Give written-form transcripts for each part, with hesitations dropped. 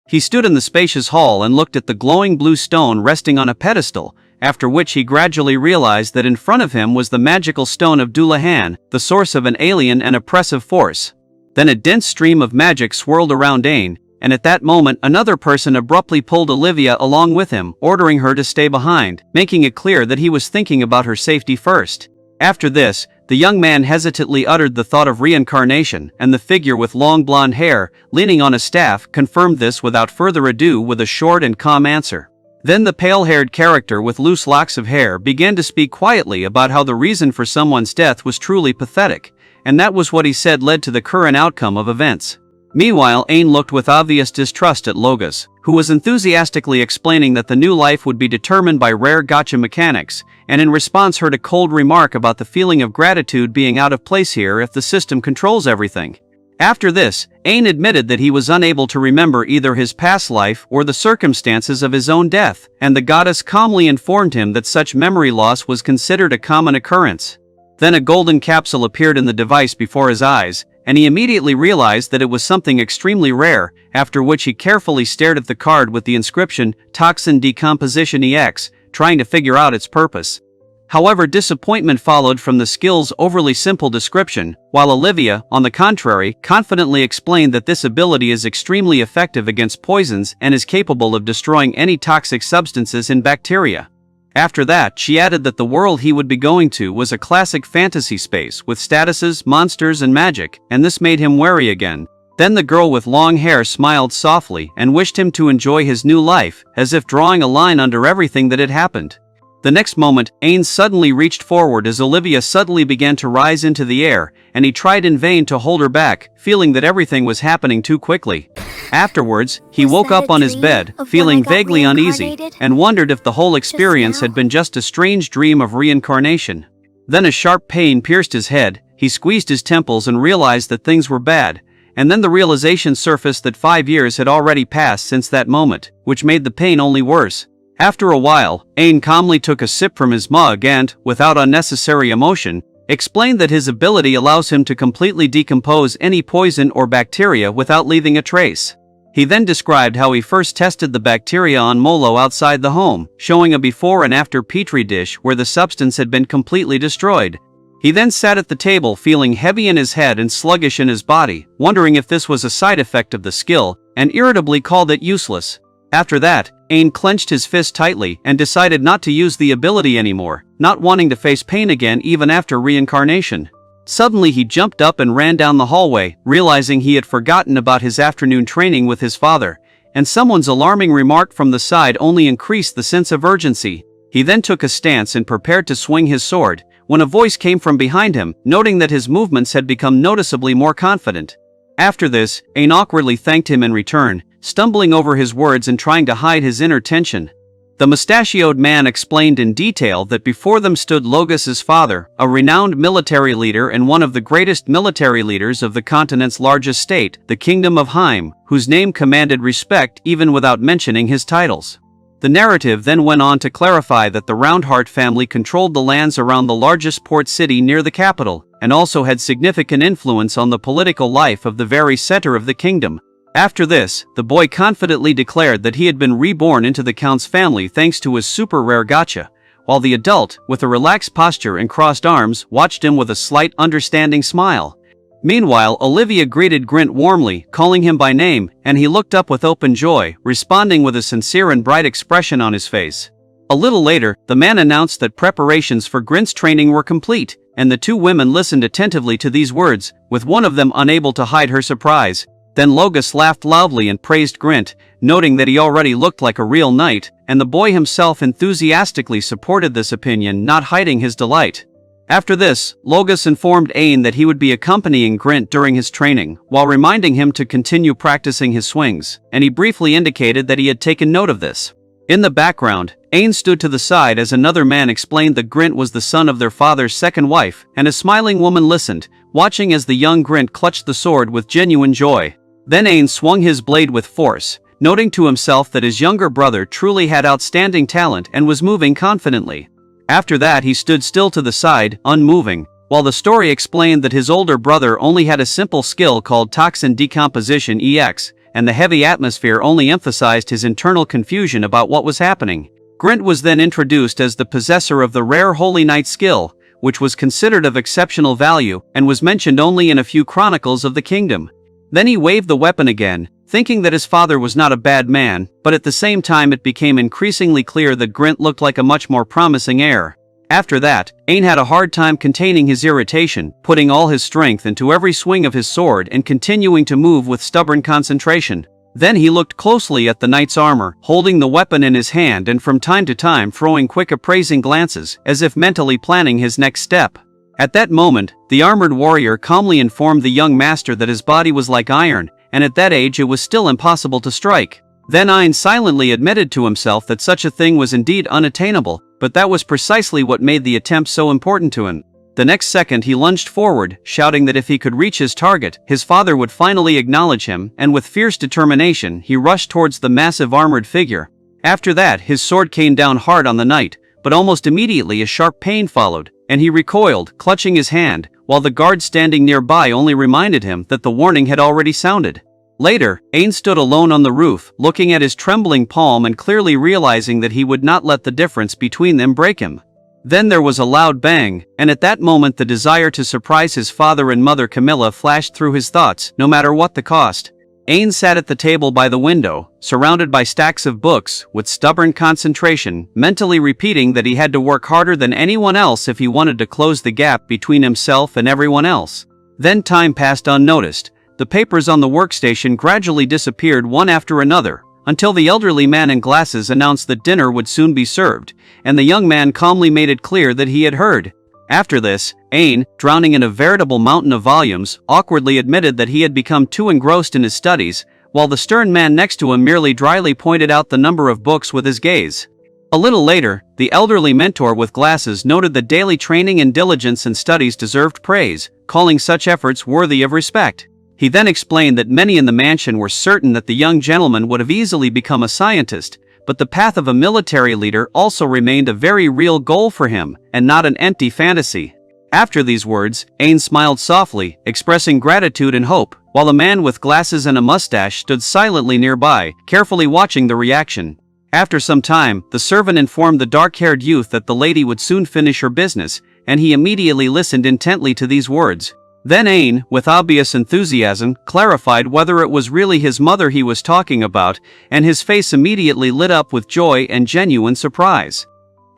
He stood in the spacious hall and looked at the glowing blue stone resting on a pedestal, after which he gradually realized that in front of him was the magical stone of Dullahan, the source of an alien and oppressive force. Then a dense stream of magic swirled around Ain, and at that moment another person abruptly pulled Olivia along with him, ordering her to stay behind, making it clear that he was thinking about her safety first. After this, the young man hesitantly uttered the thought of reincarnation, and the figure with long blonde hair, leaning on a staff, confirmed this without further ado with a short and calm answer. Then the pale-haired character with loose locks of hair began to speak quietly about how the reason for someone's death was truly pathetic, and that was what he said led to the current outcome of events. Meanwhile, Ain looked with obvious distrust at Logos, who was enthusiastically explaining that the new life would be determined by rare gacha mechanics, and in response heard a cold remark about the feeling of gratitude being out of place here if the system controls everything. After this, Ain admitted that he was unable to remember either his past life or the circumstances of his own death, and the goddess calmly informed him that such memory loss was considered a common occurrence. Then a golden capsule appeared in the device before his eyes, and he immediately realized that it was something extremely rare, after which he carefully stared at the card with the inscription, Toxin Decomposition EX, trying to figure out its purpose. However, disappointment followed from the skill's overly simple description, while Olivia, on the contrary, confidently explained that this ability is extremely effective against poisons and is capable of destroying any toxic substances in bacteria. After that, she added that the world he would be going to was a classic fantasy space with statuses, monsters, and magic, and this made him wary again. Then the girl with long hair smiled softly and wished him to enjoy his new life, as if drawing a line under everything that had happened. The next moment, Ain suddenly reached forward as Olivia suddenly began to rise into the air, and he tried in vain to hold her back, feeling that everything was happening too quickly. Afterwards, he woke up on his bed, feeling vaguely uneasy, and wondered if the whole experience had been just a strange dream of reincarnation. Then a sharp pain pierced his head, he squeezed his temples and realized that things were bad, and then the realization surfaced that 5 years had already passed since that moment, which made the pain only worse. After a while, Ain calmly took a sip from his mug and, without unnecessary emotion, explained that his ability allows him to completely decompose any poison or bacteria without leaving a trace. He then described how he first tested the bacteria on Molo outside the home, showing a before and after petri dish where the substance had been completely destroyed. He then sat at the table feeling heavy in his head and sluggish in his body, wondering if this was a side effect of the skill, and irritably called it useless. After that, Ain clenched his fist tightly and decided not to use the ability anymore, not wanting to face pain again even after reincarnation. Suddenly he jumped up and ran down the hallway, realizing he had forgotten about his afternoon training with his father, and someone's alarming remark from the side only increased the sense of urgency. He then took a stance and prepared to swing his sword, when a voice came from behind him, noting that his movements had become noticeably more confident. After this, Ain awkwardly thanked him in return, stumbling over his words and trying to hide his inner tension. The mustachioed man explained in detail that before them stood Logos's father, a renowned military leader and one of the greatest military leaders of the continent's largest state, the Kingdom of Heim, whose name commanded respect even without mentioning his titles. The narrative then went on to clarify that the Roundheart family controlled the lands around the largest port city near the capital, and also had significant influence on the political life of the very center of the kingdom. After this, the boy confidently declared that he had been reborn into the Count's family thanks to his super rare gacha, while the adult, with a relaxed posture and crossed arms, watched him with a slight understanding smile. Meanwhile, Olivia greeted Grint warmly, calling him by name, and he looked up with open joy, responding with a sincere and bright expression on his face. A little later, the man announced that preparations for Grint's training were complete, and the two women listened attentively to these words, with one of them unable to hide her surprise. Then Logos laughed loudly and praised Grint, noting that he already looked like a real knight, and the boy himself enthusiastically supported this opinion, not hiding his delight. After this, Logos informed Ain that he would be accompanying Grint during his training, while reminding him to continue practicing his swings, and he briefly indicated that he had taken note of this. In the background, Ain stood to the side as another man explained that Grint was the son of their father's second wife, and a smiling woman listened, watching as the young Grint clutched the sword with genuine joy. Then Ain swung his blade with force, noting to himself that his younger brother truly had outstanding talent and was moving confidently. After that he stood still to the side, unmoving, while the story explained that his older brother only had a simple skill called Toxin Decomposition EX, and the heavy atmosphere only emphasized his internal confusion about what was happening. Grint was then introduced as the possessor of the rare Holy Knight skill, which was considered of exceptional value and was mentioned only in a few chronicles of the kingdom. Then he waved the weapon again, thinking that his father was not a bad man, but at the same time it became increasingly clear that Grint looked like a much more promising heir. After that, Ain had a hard time containing his irritation, putting all his strength into every swing of his sword and continuing to move with stubborn concentration. Then he looked closely at the knight's armor, holding the weapon in his hand and from time to time throwing quick appraising glances, as if mentally planning his next step. At that moment, the armored warrior calmly informed the young master that his body was like iron, and at that age it was still impossible to strike. Then Ain silently admitted to himself that such a thing was indeed unattainable, but that was precisely what made the attempt so important to him. The next second he lunged forward, shouting that if he could reach his target, his father would finally acknowledge him, and with fierce determination he rushed towards the massive armored figure. After that, his sword came down hard on the knight, but almost immediately a sharp pain followed, and he recoiled, clutching his hand, while the guard standing nearby only reminded him that the warning had already sounded. Later, Ain stood alone on the roof, looking at his trembling palm and clearly realizing that he would not let the difference between them break him. Then there was a loud bang, and at that moment the desire to surprise his father and mother Camilla flashed through his thoughts, no matter what the cost. Ain sat at the table by the window, surrounded by stacks of books, with stubborn concentration, mentally repeating that he had to work harder than anyone else if he wanted to close the gap between himself and everyone else. Then time passed unnoticed. The papers on the workstation gradually disappeared one after another, until the elderly man in glasses announced that dinner would soon be served, and the young man calmly made it clear that he had heard. After this, Ain, drowning in a veritable mountain of volumes, awkwardly admitted that he had become too engrossed in his studies, while the stern man next to him merely dryly pointed out the number of books with his gaze. A little later, the elderly mentor with glasses noted that daily training and diligence in studies deserved praise, calling such efforts worthy of respect. He then explained that many in the mansion were certain that the young gentleman would have easily become a scientist, but the path of a military leader also remained a very real goal for him, and not an empty fantasy. After these words, Ain smiled softly, expressing gratitude and hope, while a man with glasses and a mustache stood silently nearby, carefully watching the reaction. After some time, the servant informed the dark-haired youth that the lady would soon finish her business, and he immediately listened intently to these words. Then Ain, with obvious enthusiasm, clarified whether it was really his mother he was talking about, and his face immediately lit up with joy and genuine surprise.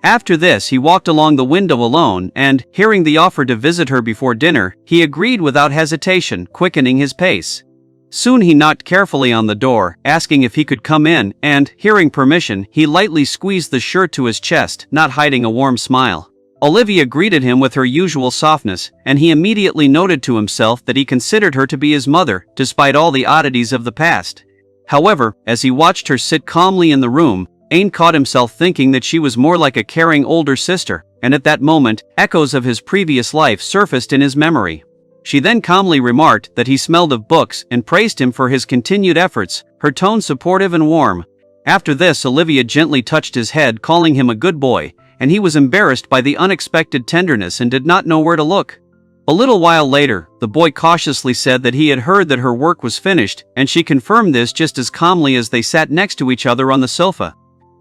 After this he walked along the window alone and, hearing the offer to visit her before dinner, he agreed without hesitation, quickening his pace. Soon he knocked carefully on the door, asking if he could come in, and, hearing permission, he lightly squeezed the shirt to his chest, not hiding a warm smile. Olivia greeted him with her usual softness, and he immediately noted to himself that he considered her to be his mother, despite all the oddities of the past. However, as he watched her sit calmly in the room, Ain caught himself thinking that she was more like a caring older sister, and at that moment, echoes of his previous life surfaced in his memory. She then calmly remarked that he smelled of books and praised him for his continued efforts, her tone supportive and warm. After this, Olivia gently touched his head, calling him a good boy, and he was embarrassed by the unexpected tenderness and did not know where to look. A little while later, the boy cautiously said that he had heard that her work was finished, and she confirmed this just as calmly as they sat next to each other on the sofa.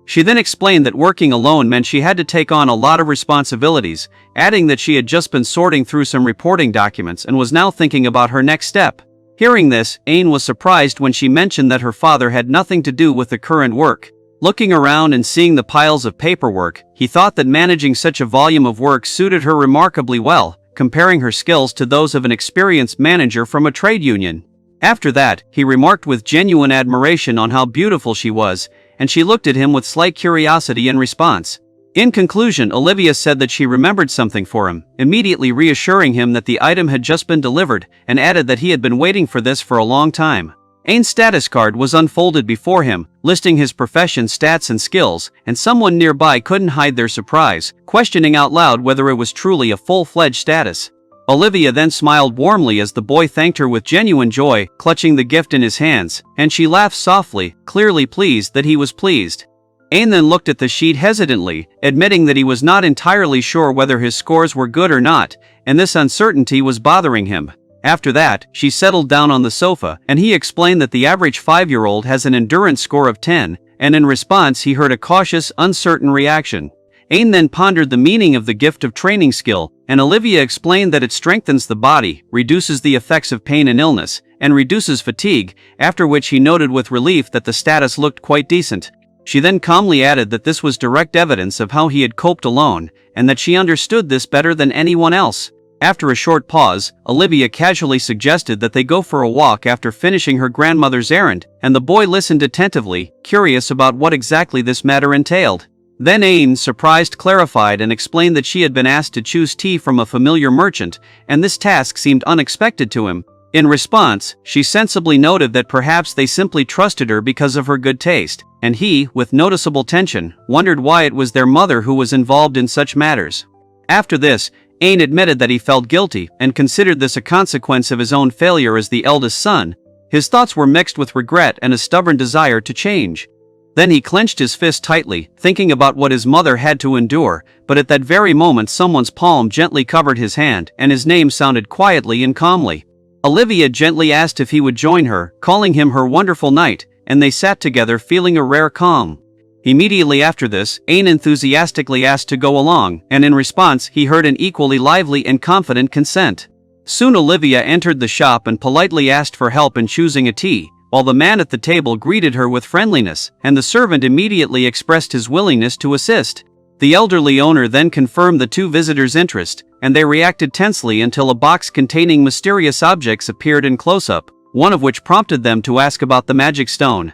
She then explained that working alone meant she had to take on a lot of responsibilities, adding that she had just been sorting through some reporting documents and was now thinking about her next step. Hearing this, Ain was surprised when she mentioned that her father had nothing to do with the current work. Looking around and seeing the piles of paperwork, he thought that managing such a volume of work suited her remarkably well, comparing her skills to those of an experienced manager from a trade union. After that, he remarked with genuine admiration on how beautiful she was, and she looked at him with slight curiosity in response. In conclusion, Olivia said that she remembered something for him, immediately reassuring him that the item had just been delivered, and added that he had been waiting for this for a long time. Ain's status card was unfolded before him, listing his profession, stats and skills, and someone nearby couldn't hide their surprise, questioning out loud whether it was truly a full-fledged status. Olivia then smiled warmly as the boy thanked her with genuine joy, clutching the gift in his hands, and she laughed softly, clearly pleased that he was pleased. Ain then looked at the sheet hesitantly, admitting that he was not entirely sure whether his scores were good or not, and this uncertainty was bothering him. After that, she settled down on the sofa, and he explained that the average 5-year-old has an endurance score of 10, and in response he heard a cautious, uncertain reaction. Ain then pondered the meaning of the gift of training skill, and Olivia explained that it strengthens the body, reduces the effects of pain and illness, and reduces fatigue, after which he noted with relief that the status looked quite decent. She then calmly added that this was direct evidence of how he had coped alone, and that she understood this better than anyone else. After a short pause, Olivia casually suggested that they go for a walk after finishing her grandmother's errand, and the boy listened attentively, curious about what exactly this matter entailed. Then Ain, surprised, clarified and explained that she had been asked to choose tea from a familiar merchant, and this task seemed unexpected to him. In response, she sensibly noted that perhaps they simply trusted her because of her good taste, and he, with noticeable tension, wondered why it was their mother who was involved in such matters. After this, Ain admitted that he felt guilty and considered this a consequence of his own failure as the eldest son. His thoughts were mixed with regret and a stubborn desire to change. Then he clenched his fist tightly, thinking about what his mother had to endure, but at that very moment someone's palm gently covered his hand, and his name sounded quietly and calmly. Olivia gently asked if he would join her, calling him her wonderful knight, and they sat together feeling a rare calm. Immediately after this, Ain enthusiastically asked to go along, and in response he heard an equally lively and confident consent. Soon Olivia entered the shop and politely asked for help in choosing a tea, while the man at the table greeted her with friendliness, and the servant immediately expressed his willingness to assist. The elderly owner then confirmed the two visitors' interest, and they reacted tensely until a box containing mysterious objects appeared in close-up, one of which prompted them to ask about the magic stone.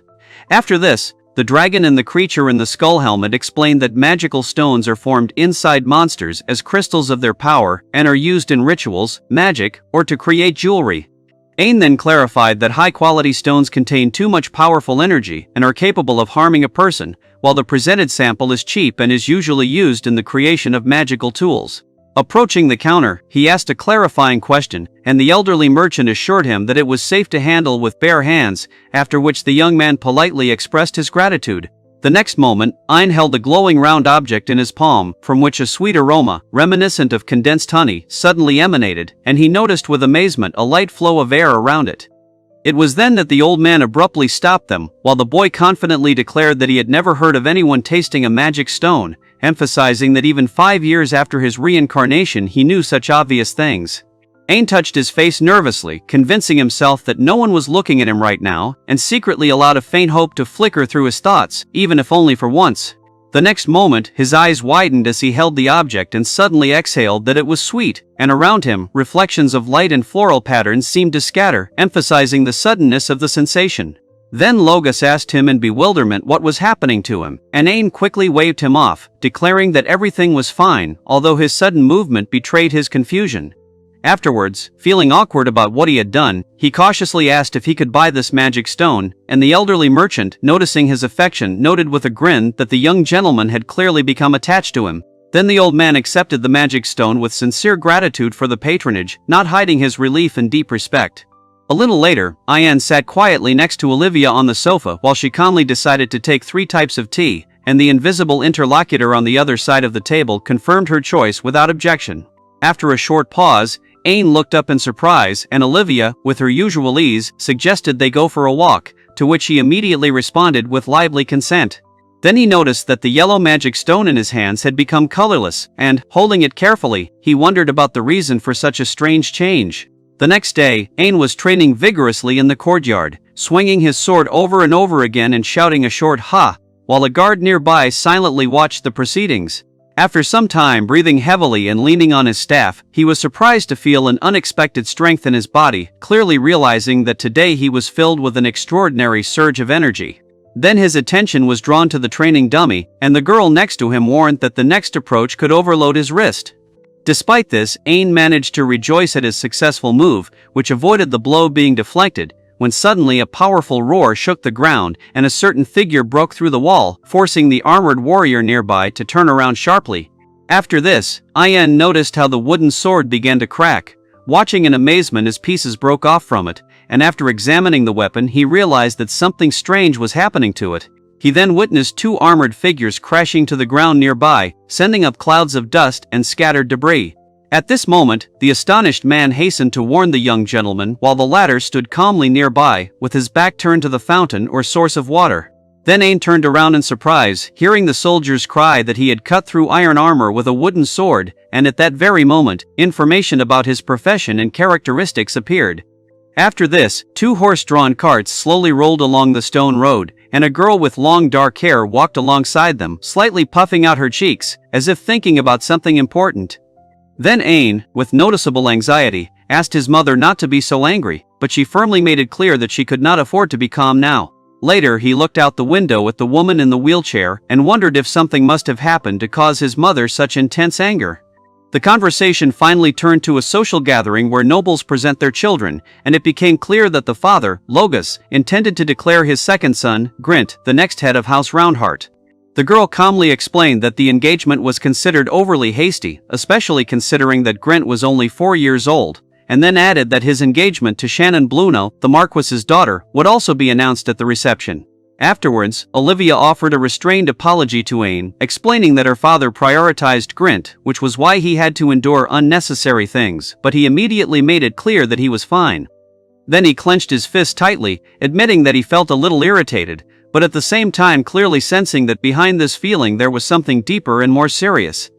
After this, the dragon and the creature in the skull helmet explained that magical stones are formed inside monsters as crystals of their power and are used in rituals, magic, or to create jewelry. Ain then clarified that high-quality stones contain too much powerful energy and are capable of harming a person, while the presented sample is cheap and is usually used in the creation of magical tools. Approaching the counter, he asked a clarifying question, and the elderly merchant assured him that it was safe to handle with bare hands, after which the young man politely expressed his gratitude. The next moment, Ain held a glowing round object in his palm, from which a sweet aroma, reminiscent of condensed honey, suddenly emanated, and he noticed with amazement a light flow of air around it. It was then that the old man abruptly stopped them, while the boy confidently declared that he had never heard of anyone tasting a magic stone, emphasizing that even 5 years after his reincarnation he knew such obvious things. Ain touched his face nervously, convincing himself that no one was looking at him right now, and secretly allowed a faint hope to flicker through his thoughts, even if only for once. The next moment, his eyes widened as he held the object and suddenly exhaled that it was sweet, and around him, reflections of light and floral patterns seemed to scatter, emphasizing the suddenness of the sensation. Then Logos asked him in bewilderment what was happening to him, and Ain quickly waved him off, declaring that everything was fine, although his sudden movement betrayed his confusion. Afterwards, feeling awkward about what he had done, he cautiously asked if he could buy this magic stone, and the elderly merchant, noticing his affection, noted with a grin that the young gentleman had clearly become attached to him. Then the old man accepted the magic stone with sincere gratitude for the patronage, not hiding his relief and deep respect. A little later, Ayan sat quietly next to Olivia on the sofa while she calmly decided to take 3 types of tea, and the invisible interlocutor on the other side of the table confirmed her choice without objection. After a short pause, Ain looked up in surprise, and Olivia, with her usual ease, suggested they go for a walk, to which he immediately responded with lively consent. Then he noticed that the yellow magic stone in his hands had become colorless, and, holding it carefully, he wondered about the reason for such a strange change. The next day, Ain was training vigorously in the courtyard, swinging his sword over and over again and shouting a short "ha!" while a guard nearby silently watched the proceedings. After some time breathing heavily and leaning on his staff, he was surprised to feel an unexpected strength in his body, clearly realizing that today he was filled with an extraordinary surge of energy. Then his attention was drawn to the training dummy, and the girl next to him warned that the next approach could overload his wrist. Despite this, Ain managed to rejoice at his successful move, which avoided the blow being deflected, when suddenly a powerful roar shook the ground and a certain figure broke through the wall, forcing the armored warrior nearby to turn around sharply. After this, Ayan noticed how the wooden sword began to crack, watching in amazement as pieces broke off from it, and after examining the weapon he realized that something strange was happening to it. He then witnessed 2 armored figures crashing to the ground nearby, sending up clouds of dust and scattered debris. At this moment, the astonished man hastened to warn the young gentleman while the latter stood calmly nearby, with his back turned to the fountain or source of water. Then Ain turned around in surprise, hearing the soldier's cry that he had cut through iron armor with a wooden sword, and at that very moment, information about his profession and characteristics appeared. After this, 2 horse-drawn carts slowly rolled along the stone road, and a girl with long dark hair walked alongside them, slightly puffing out her cheeks, as if thinking about something important. Then Ain, with noticeable anxiety, asked his mother not to be so angry, but she firmly made it clear that she could not afford to be calm now. Later he looked out the window at the woman in the wheelchair and wondered if something must have happened to cause his mother such intense anger. The conversation finally turned to a social gathering where nobles present their children, and it became clear that the father, Logos, intended to declare his second son, Grint, the next head of House Roundheart. The girl calmly explained that the engagement was considered overly hasty, especially considering that Grint was only 4 years old, and then added that his engagement to Shannon Bluno, the Marquis's daughter, would also be announced at the reception. Afterwards, Olivia offered a restrained apology to Ain, explaining that her father prioritized Grint, which was why he had to endure unnecessary things, but he immediately made it clear that he was fine. Then he clenched his fist tightly, admitting that he felt a little irritated, but at the same time clearly sensing that behind this feeling there was something deeper and more serious.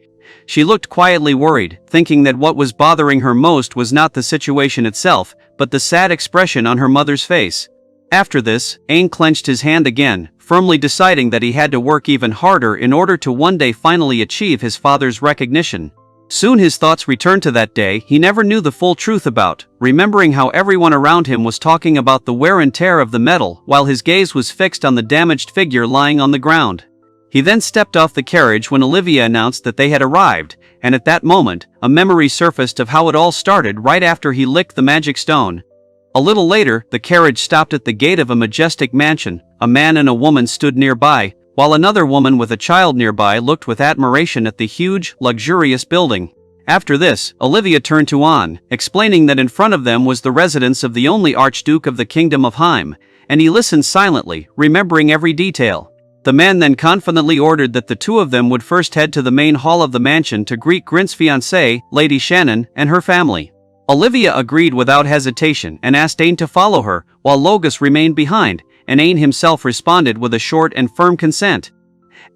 She looked quietly worried, thinking that what was bothering her most was not the situation itself, but the sad expression on her mother's face. After this, Ain clenched his hand again, firmly deciding that he had to work even harder in order to one day finally achieve his father's recognition. Soon his thoughts returned to that day he never knew the full truth about, remembering how everyone around him was talking about the wear and tear of the metal while his gaze was fixed on the damaged figure lying on the ground. He then stepped off the carriage when Olivia announced that they had arrived, and at that moment, a memory surfaced of how it all started right after he licked the magic stone. A little later, the carriage stopped at the gate of a majestic mansion. A man and a woman stood nearby, while another woman with a child nearby looked with admiration at the huge, luxurious building. After this, Olivia turned to An, explaining that in front of them was the residence of the only Archduke of the Kingdom of Heim, and he listened silently, remembering every detail. The man then confidently ordered that the two of them would first head to the main hall of the mansion to greet Grint's fiancée, Lady Shannon, and her family. Olivia agreed without hesitation and asked Ain to follow her, while Logos remained behind, and Ain himself responded with a short and firm consent.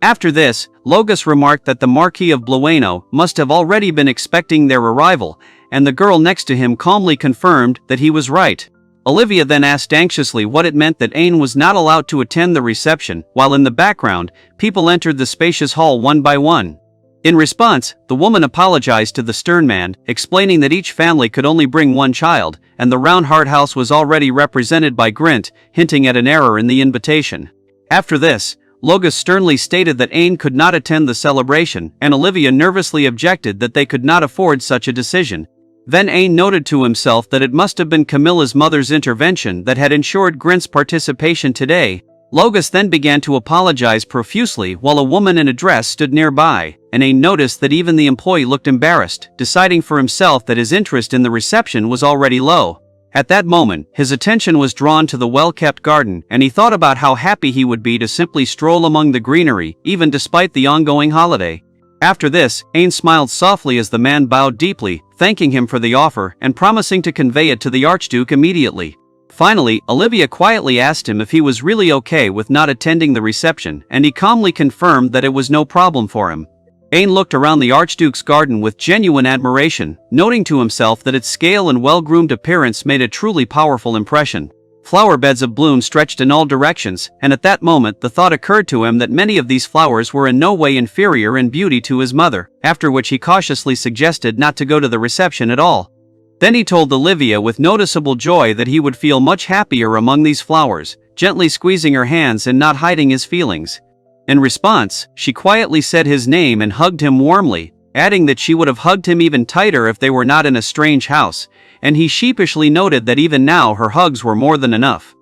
After this, Logos remarked that the Marquis of Blueno must have already been expecting their arrival, and the girl next to him calmly confirmed that he was right. Olivia then asked anxiously what it meant that Ain was not allowed to attend the reception, while in the background, people entered the spacious hall one by one. In response, the woman apologized to the stern man, explaining that each family could only bring one child, and the Roundheart house was already represented by Grint, hinting at an error in the invitation. After this, Logos sternly stated that Ain could not attend the celebration, and Olivia nervously objected that they could not afford such a decision. Then Ain noted to himself that it must have been Camilla's mother's intervention that had ensured Grint's participation today. Logos then began to apologize profusely while a woman in a dress stood nearby, and Ain noticed that even the employee looked embarrassed, deciding for himself that his interest in the reception was already low. At that moment, his attention was drawn to the well-kept garden, and he thought about how happy he would be to simply stroll among the greenery, even despite the ongoing holiday. After this, Ain smiled softly as the man bowed deeply, thanking him for the offer and promising to convey it to the Archduke immediately. Finally, Olivia quietly asked him if he was really okay with not attending the reception, and he calmly confirmed that it was no problem for him. Ain looked around the Archduke's garden with genuine admiration, noting to himself that its scale and well-groomed appearance made a truly powerful impression. Flower beds of bloom stretched in all directions, and at that moment the thought occurred to him that many of these flowers were in no way inferior in beauty to his mother, after which he cautiously suggested not to go to the reception at all. Then he told Olivia with noticeable joy that he would feel much happier among these flowers, gently squeezing her hands and not hiding his feelings. In response, she quietly said his name and hugged him warmly, adding that she would have hugged him even tighter if they were not in a strange house, and he sheepishly noted that even now her hugs were more than enough.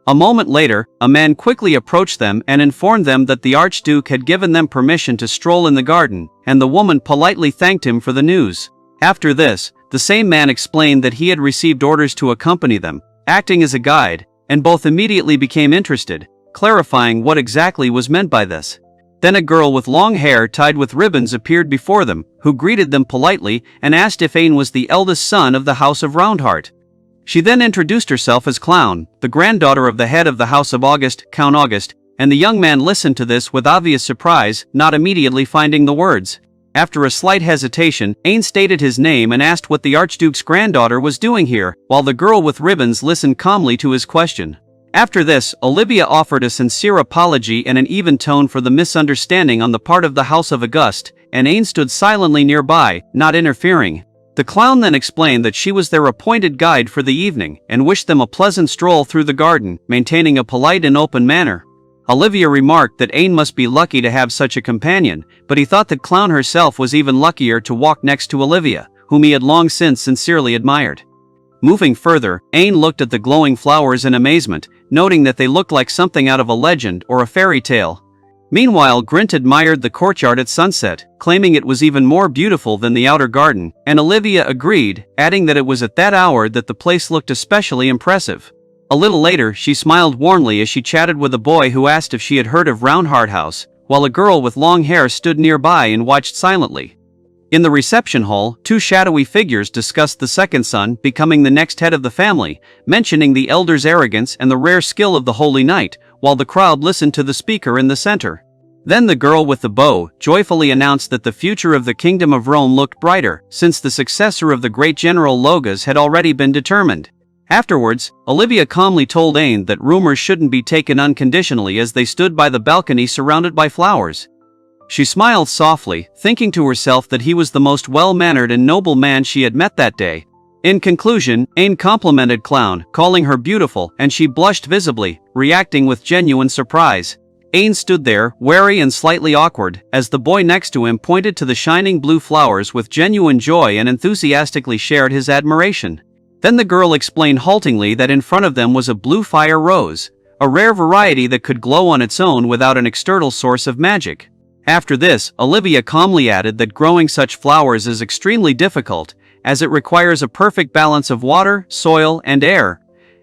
A moment later, a man quickly approached them and informed them that the Archduke had given them permission to stroll in the garden, and the woman politely thanked him for the news. After this, the same man explained that he had received orders to accompany them, acting as a guide, and both immediately became interested, clarifying what exactly was meant by this. Then a girl with long hair tied with ribbons appeared before them, who greeted them politely and asked if Ain was the eldest son of the House of Roundheart. She then introduced herself as Clown, the granddaughter of the head of the House of August, Count August, and the young man listened to this with obvious surprise, not immediately finding the words. After a slight hesitation, Ain stated his name and asked what the Archduke's granddaughter was doing here, while the girl with ribbons listened calmly to his question. After this, Olivia offered a sincere apology and an even tone for the misunderstanding on the part of the House of August, and Ain stood silently nearby, not interfering. The clown then explained that she was their appointed guide for the evening, and wished them a pleasant stroll through the garden, maintaining a polite and open manner. Olivia remarked that Ain must be lucky to have such a companion, but he thought that Clown herself was even luckier to walk next to Olivia, whom he had long since sincerely admired. Moving further, Ain looked at the glowing flowers in amazement, noting that they looked like something out of a legend or a fairy tale. Meanwhile, Grint admired the courtyard at sunset, claiming it was even more beautiful than the outer garden, and Olivia agreed, adding that it was at that hour that the place looked especially impressive. A little later, she smiled warmly as she chatted with a boy who asked if she had heard of Roundheart House, while a girl with long hair stood nearby and watched silently. In the reception hall, two shadowy figures discussed the second son becoming the next head of the family, mentioning the elder's arrogance and the rare skill of the Holy Knight, while the crowd listened to the speaker in the center. Then the girl with the bow joyfully announced that the future of the Kingdom of Rome looked brighter, since the successor of the great General Logas had already been determined. Afterwards, Olivia calmly told Ain that rumors shouldn't be taken unconditionally as they stood by the balcony surrounded by flowers. She smiled softly, thinking to herself that he was the most well-mannered and noble man she had met that day. In conclusion, Ain complimented Clown, calling her beautiful, and she blushed visibly, reacting with genuine surprise. Ain stood there, wary and slightly awkward, as the boy next to him pointed to the shining blue flowers with genuine joy and enthusiastically shared his admiration. Then the girl explained haltingly that in front of them was a blue fire rose, a rare variety that could glow on its own without an external source of magic. After this, Olivia calmly added that growing such flowers is extremely difficult, as it requires a perfect balance of water, soil, and air.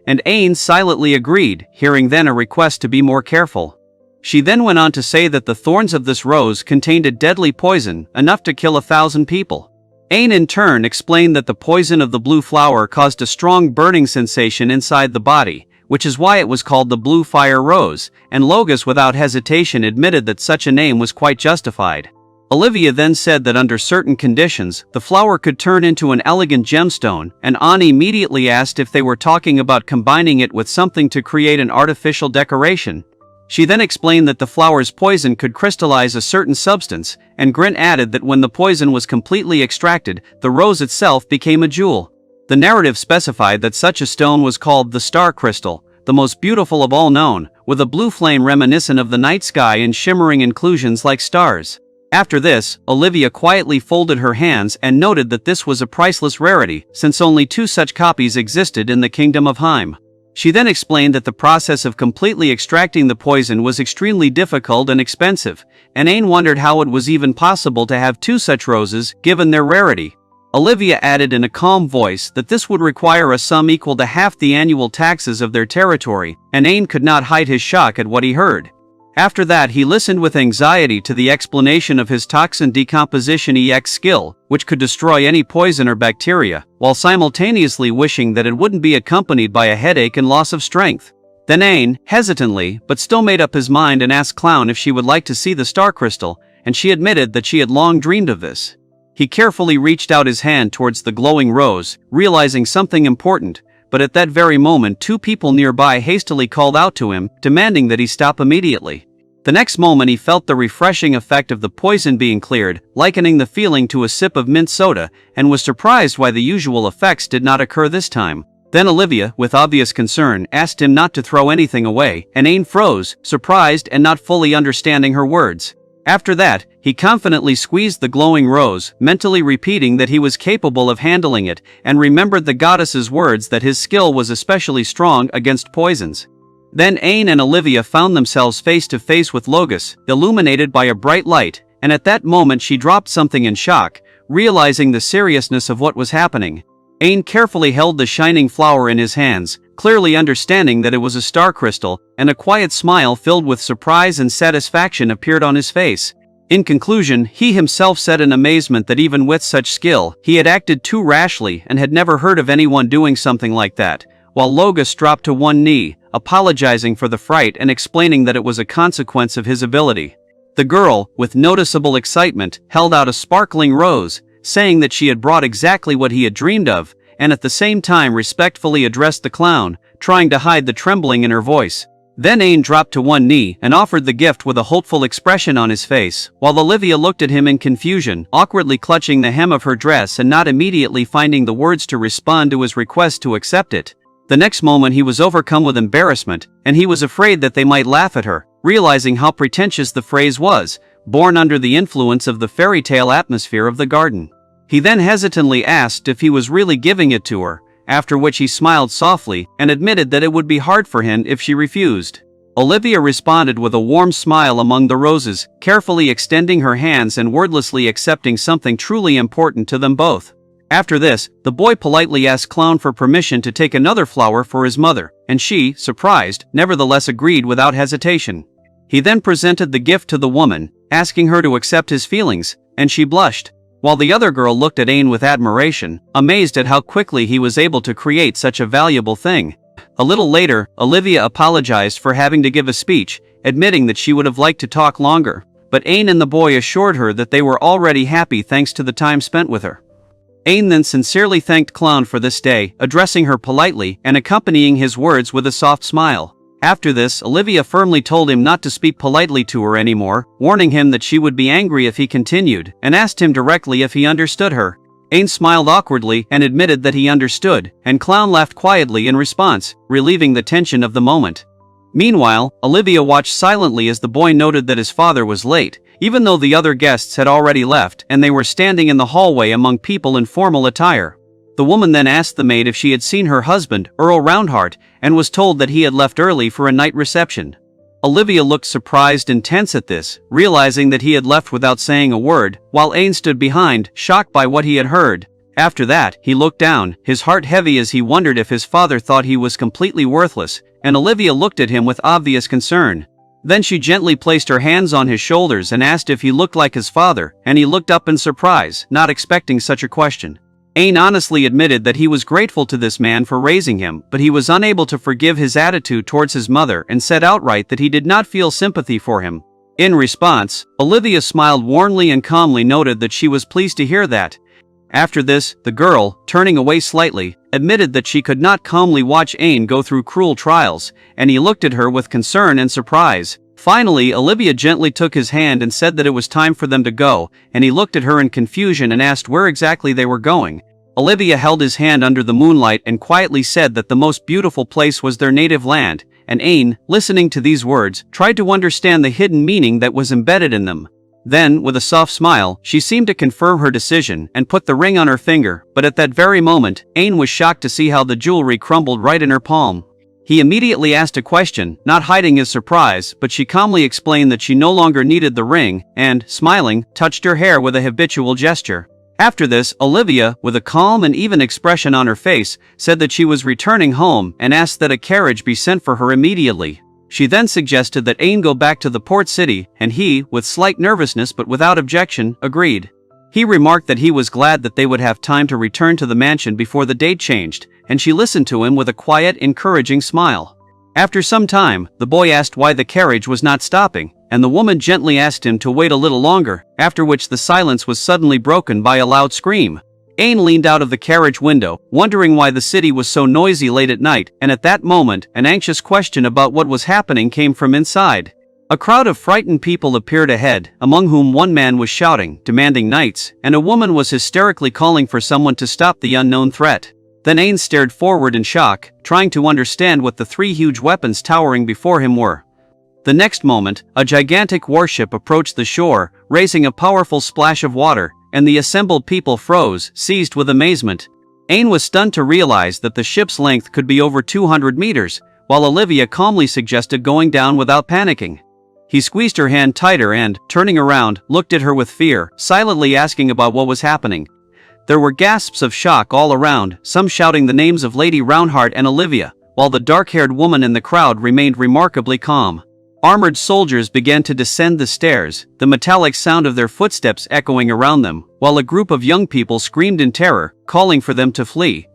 And Ain silently agreed, hearing then a request to be more careful. She then went on to say that the thorns of this rose contained a deadly poison, enough to kill 1,000 people. Ain in turn explained that the poison of the blue flower caused a strong burning sensation inside the body, which is why it was called the blue fire rose, and Logas without hesitation admitted that such a name was quite justified. Olivia then said that under certain conditions, the flower could turn into an elegant gemstone, and Ain immediately asked if they were talking about combining it with something to create an artificial decoration. She then explained that the flower's poison could crystallize a certain substance, and Grint added that when the poison was completely extracted, the rose itself became a jewel. The narrative specified that such a stone was called the star crystal, the most beautiful of all known, with a blue flame reminiscent of the night sky and shimmering inclusions like stars. After this, Olivia quietly folded her hands and noted that this was a priceless rarity, since only 2 such copies existed in the Kingdom of Heim. She then explained that the process of completely extracting the poison was extremely difficult and expensive, and Ain wondered how it was even possible to have 2 such roses, given their rarity. Olivia added in a calm voice that this would require a sum equal to half the annual taxes of their territory, and Ain could not hide his shock at what he heard. After that, he listened with anxiety to the explanation of his toxin decomposition EX skill, which could destroy any poison or bacteria, while simultaneously wishing that it wouldn't be accompanied by a headache and loss of strength. Then Ain, hesitantly, but still made up his mind and asked Clown if she would like to see the star crystal, and she admitted that she had long dreamed of this. He carefully reached out his hand towards the glowing rose, realizing something important, but at that very moment 2 people nearby hastily called out to him, demanding that he stop immediately. The next moment he felt the refreshing effect of the poison being cleared, likening the feeling to a sip of mint soda, and was surprised why the usual effects did not occur this time. Then Olivia, with obvious concern, asked him not to throw anything away, and Ain froze, surprised and not fully understanding her words. After that, he confidently squeezed the glowing rose, mentally repeating that he was capable of handling it, and remembered the goddess's words that his skill was especially strong against poisons. Then Ain and Olivia found themselves face to face with Logas, illuminated by a bright light, and at that moment she dropped something in shock, realizing the seriousness of what was happening. Ain carefully held the shining flower in his hands, clearly understanding that it was a star crystal, and a quiet smile filled with surprise and satisfaction appeared on his face. In conclusion, he himself said in amazement that even with such skill, he had acted too rashly and had never heard of anyone doing something like that, while Logus dropped to one knee, apologizing for the fright and explaining that it was a consequence of his ability. The girl, with noticeable excitement, held out a sparkling rose, saying that she had brought exactly what he had dreamed of, and at the same time respectfully addressed the clown, trying to hide the trembling in her voice. Then Ain dropped to one knee and offered the gift with a hopeful expression on his face, while Olivia looked at him in confusion, awkwardly clutching the hem of her dress and not immediately finding the words to respond to his request to accept it. The next moment he was overcome with embarrassment, and he was afraid that they might laugh at her, realizing how pretentious the phrase was, born under the influence of the fairy tale atmosphere of the garden. He then hesitantly asked if he was really giving it to her, after which he smiled softly and admitted that it would be hard for him if she refused. Olivia responded with a warm smile among the roses, carefully extending her hands and wordlessly accepting something truly important to them both. After this, the boy politely asked Clown for permission to take another flower for his mother, and she, surprised, nevertheless agreed without hesitation. He then presented the gift to the woman, asking her to accept his feelings, and she blushed, while the other girl looked at Ain with admiration, amazed at how quickly he was able to create such a valuable thing. A little later, Olivia apologized for having to give a speech, admitting that she would have liked to talk longer, but Ain and the boy assured her that they were already happy thanks to the time spent with her. Ain then sincerely thanked Clown for this day, addressing her politely and accompanying his words with a soft smile. After this, Olivia firmly told him not to speak politely to her anymore, warning him that she would be angry if he continued, and asked him directly if he understood her. Ain smiled awkwardly and admitted that he understood, and Clown laughed quietly in response, relieving the tension of the moment. Meanwhile, Olivia watched silently as the boy noted that his father was late, even though the other guests had already left and they were standing in the hallway among people in formal attire. The woman then asked the maid if she had seen her husband, Earl Roundheart, and was told that he had left early for a night reception. Olivia looked surprised and tense at this, realizing that he had left without saying a word, while Ain stood behind, shocked by what he had heard. After that, he looked down, his heart heavy as he wondered if his father thought he was completely worthless, and Olivia looked at him with obvious concern. Then she gently placed her hands on his shoulders and asked if he looked like his father, and he looked up in surprise, not expecting such a question. Ain honestly admitted that he was grateful to this man for raising him, but he was unable to forgive his attitude towards his mother and said outright that he did not feel sympathy for him. In response, Olivia smiled warmly and calmly noted that she was pleased to hear that. After this, the girl, turning away slightly, admitted that she could not calmly watch Ain go through cruel trials, and he looked at her with concern and surprise. Finally, Olivia gently took his hand and said that it was time for them to go, and he looked at her in confusion and asked where exactly they were going. Olivia held his hand under the moonlight and quietly said that the most beautiful place was their native land, and Ain, listening to these words, tried to understand the hidden meaning that was embedded in them. Then, with a soft smile, she seemed to confirm her decision and put the ring on her finger, but at that very moment, Ain was shocked to see how the jewelry crumbled right in her palm. He immediately asked a question, not hiding his surprise, but she calmly explained that she no longer needed the ring, and, smiling, touched her hair with a habitual gesture. After this, Olivia, with a calm and even expression on her face, said that she was returning home and asked that a carriage be sent for her immediately. She then suggested that Ain go back to the port city, and he, with slight nervousness but without objection, agreed. He remarked that he was glad that they would have time to return to the mansion before the date changed, and she listened to him with a quiet, encouraging smile. After some time, the boy asked why the carriage was not stopping, and the woman gently asked him to wait a little longer, after which the silence was suddenly broken by a loud scream. Ain leaned out of the carriage window, wondering why the city was so noisy late at night, and at that moment, an anxious question about what was happening came from inside. A crowd of frightened people appeared ahead, among whom one man was shouting, demanding knights, and a woman was hysterically calling for someone to stop the unknown threat. Then Ain stared forward in shock, trying to understand what the three huge weapons towering before him were. The next moment, a gigantic warship approached the shore, raising a powerful splash of water, and the assembled people froze, seized with amazement. Ain was stunned to realize that the ship's length could be over 200 meters, while Olivia calmly suggested going down without panicking. He squeezed her hand tighter and, turning around, looked at her with fear, silently asking about what was happening. There were gasps of shock all around, some shouting the names of Lady Roundheart and Olivia, while the dark-haired woman in the crowd remained remarkably calm. Armored soldiers began to descend the stairs, the metallic sound of their footsteps echoing around them, while a group of young people screamed in terror, calling for them to flee.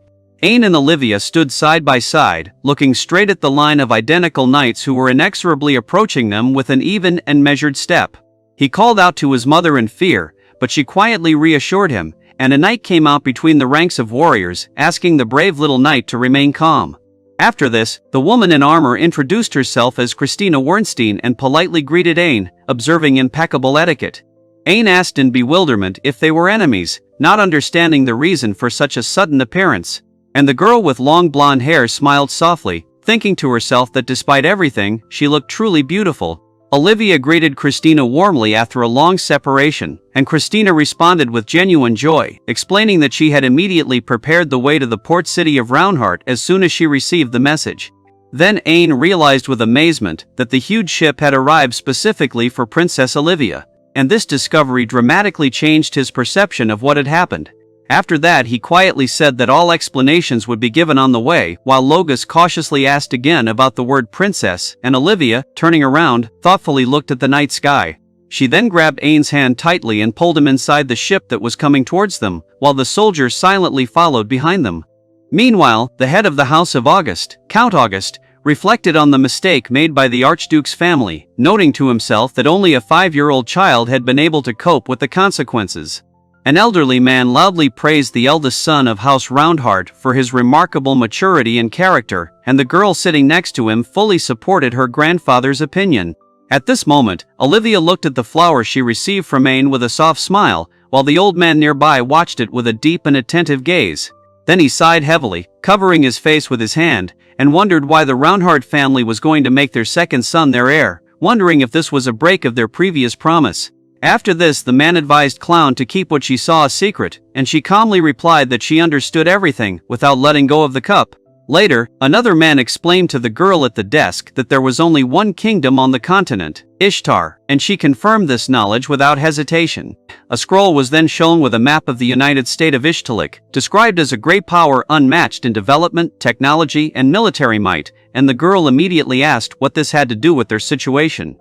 Aang and Olivia stood side by side, looking straight at the line of identical knights who were inexorably approaching them with an even and measured step. He called out to his mother in fear, but she quietly reassured him, and a knight came out between the ranks of warriors, asking the brave little knight to remain calm. After this, the woman in armor introduced herself as Christina Wernstein and politely greeted Aang, observing impeccable etiquette. Aang asked in bewilderment if they were enemies, not understanding the reason for such a sudden appearance. And the girl with long blonde hair smiled softly, thinking to herself that despite everything, she looked truly beautiful. Olivia greeted Christina warmly after a long separation, and Christina responded with genuine joy, explaining that she had immediately prepared the way to the port city of Roundheart as soon as she received the message. Then Aang realized with amazement that the huge ship had arrived specifically for Princess Olivia, and this discovery dramatically changed his perception of what had happened. After that, he quietly said that all explanations would be given on the way, while Logus cautiously asked again about the word princess, and Olivia, turning around, thoughtfully looked at the night sky. She then grabbed Aang's hand tightly and pulled him inside the ship that was coming towards them, while the soldiers silently followed behind them. Meanwhile, the head of the House of August, Count August, reflected on the mistake made by the Archduke's family, noting to himself that only a 5-year-old child had been able to cope with the consequences. An elderly man loudly praised the eldest son of House Roundheart for his remarkable maturity and character, and the girl sitting next to him fully supported her grandfather's opinion. At this moment, Olivia looked at the flower she received from Aang with a soft smile, while the old man nearby watched it with a deep and attentive gaze. Then he sighed heavily, covering his face with his hand, and wondered why the Roundheart family was going to make their second son their heir, wondering if this was a break of their previous promise. After this, the man advised Clown to keep what she saw a secret, and she calmly replied that she understood everything, without letting go of the cup. Later, another man explained to the girl at the desk that there was only one kingdom on the continent, Ishtar, and she confirmed this knowledge without hesitation. A scroll was then shown with a map of the United State of Ishtalik, described as a great power unmatched in development, technology, and military might, and the girl immediately asked what this had to do with their situation.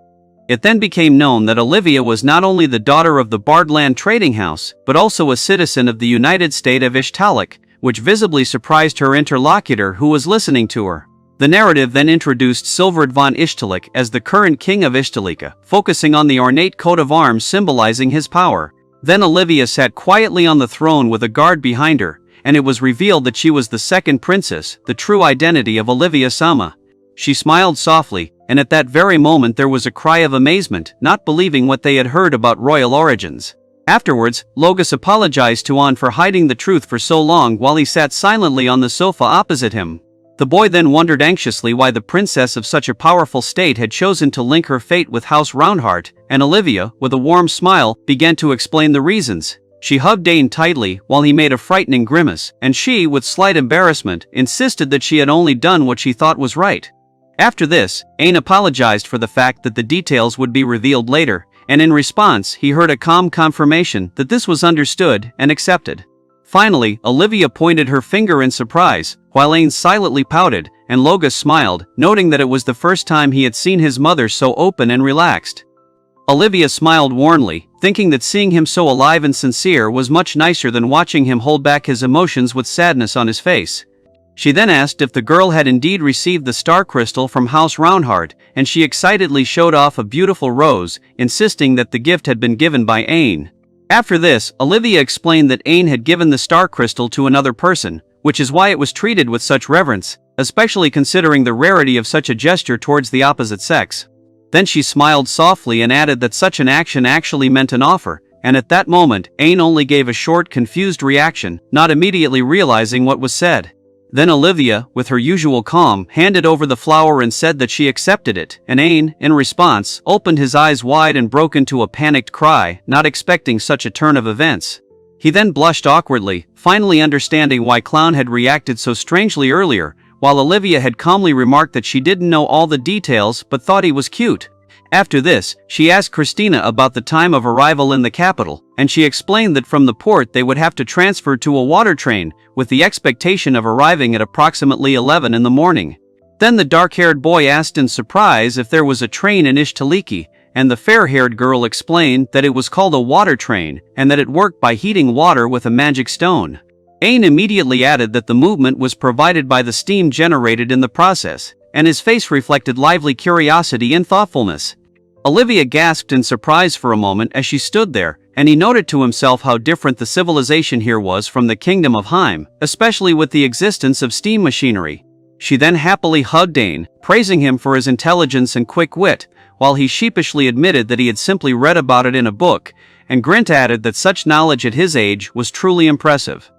It then became known that Olivia was not only the daughter of the Bardland Trading House, but also a citizen of the United State of Ishtalik, which visibly surprised her interlocutor who was listening to her. The narrative then introduced Silverd von Ishtalik as the current king of Ishtalika, focusing on the ornate coat of arms symbolizing his power. Then Olivia sat quietly on the throne with a guard behind her, and it was revealed that she was the second princess, the true identity of Olivia Sama. She smiled softly, and at that very moment there was a cry of amazement, not believing what they had heard about royal origins. Afterwards, Logus apologized to An for hiding the truth for so long while he sat silently on the sofa opposite him. The boy then wondered anxiously why the princess of such a powerful state had chosen to link her fate with House Roundheart, and Olivia, with a warm smile, began to explain the reasons. She hugged Aang tightly while he made a frightening grimace, and she, with slight embarrassment, insisted that she had only done what she thought was right. After this, Aang apologized for the fact that the details would be revealed later, and in response he heard a calm confirmation that this was understood and accepted. Finally, Olivia pointed her finger in surprise, while Aang silently pouted, and Logus smiled, noting that it was the first time he had seen his mother so open and relaxed. Olivia smiled warmly, thinking that seeing him so alive and sincere was much nicer than watching him hold back his emotions with sadness on his face. She then asked if the girl had indeed received the star crystal from House Roundheart, and she excitedly showed off a beautiful rose, insisting that the gift had been given by Aang. After this, Olivia explained that Aang had given the star crystal to another person, which is why it was treated with such reverence, especially considering the rarity of such a gesture towards the opposite sex. Then she smiled softly and added that such an action actually meant an offer, and at that moment, Aang only gave a short, confused reaction, not immediately realizing what was said. Then Olivia, with her usual calm, handed over the flower and said that she accepted it, and Aang, in response, opened his eyes wide and broke into a panicked cry, not expecting such a turn of events. He then blushed awkwardly, finally understanding why Clown had reacted so strangely earlier, while Olivia had calmly remarked that she didn't know all the details but thought he was cute. After this, she asked Christina about the time of arrival in the capital, and she explained that from the port they would have to transfer to a water train, with the expectation of arriving at approximately 11 in the morning. Then the dark-haired boy asked in surprise if there was a train in Ishtaliki, and the fair-haired girl explained that it was called a water train, and that it worked by heating water with a magic stone. Ain immediately added that the movement was provided by the steam generated in the process, and his face reflected lively curiosity and thoughtfulness. Olivia gasped in surprise for a moment as she stood there, and he noted to himself how different the civilization here was from the kingdom of Heim, especially with the existence of steam machinery. She then happily hugged Ain, praising him for his intelligence and quick wit, while he sheepishly admitted that he had simply read about it in a book, and Grint added that such knowledge at his age was truly impressive.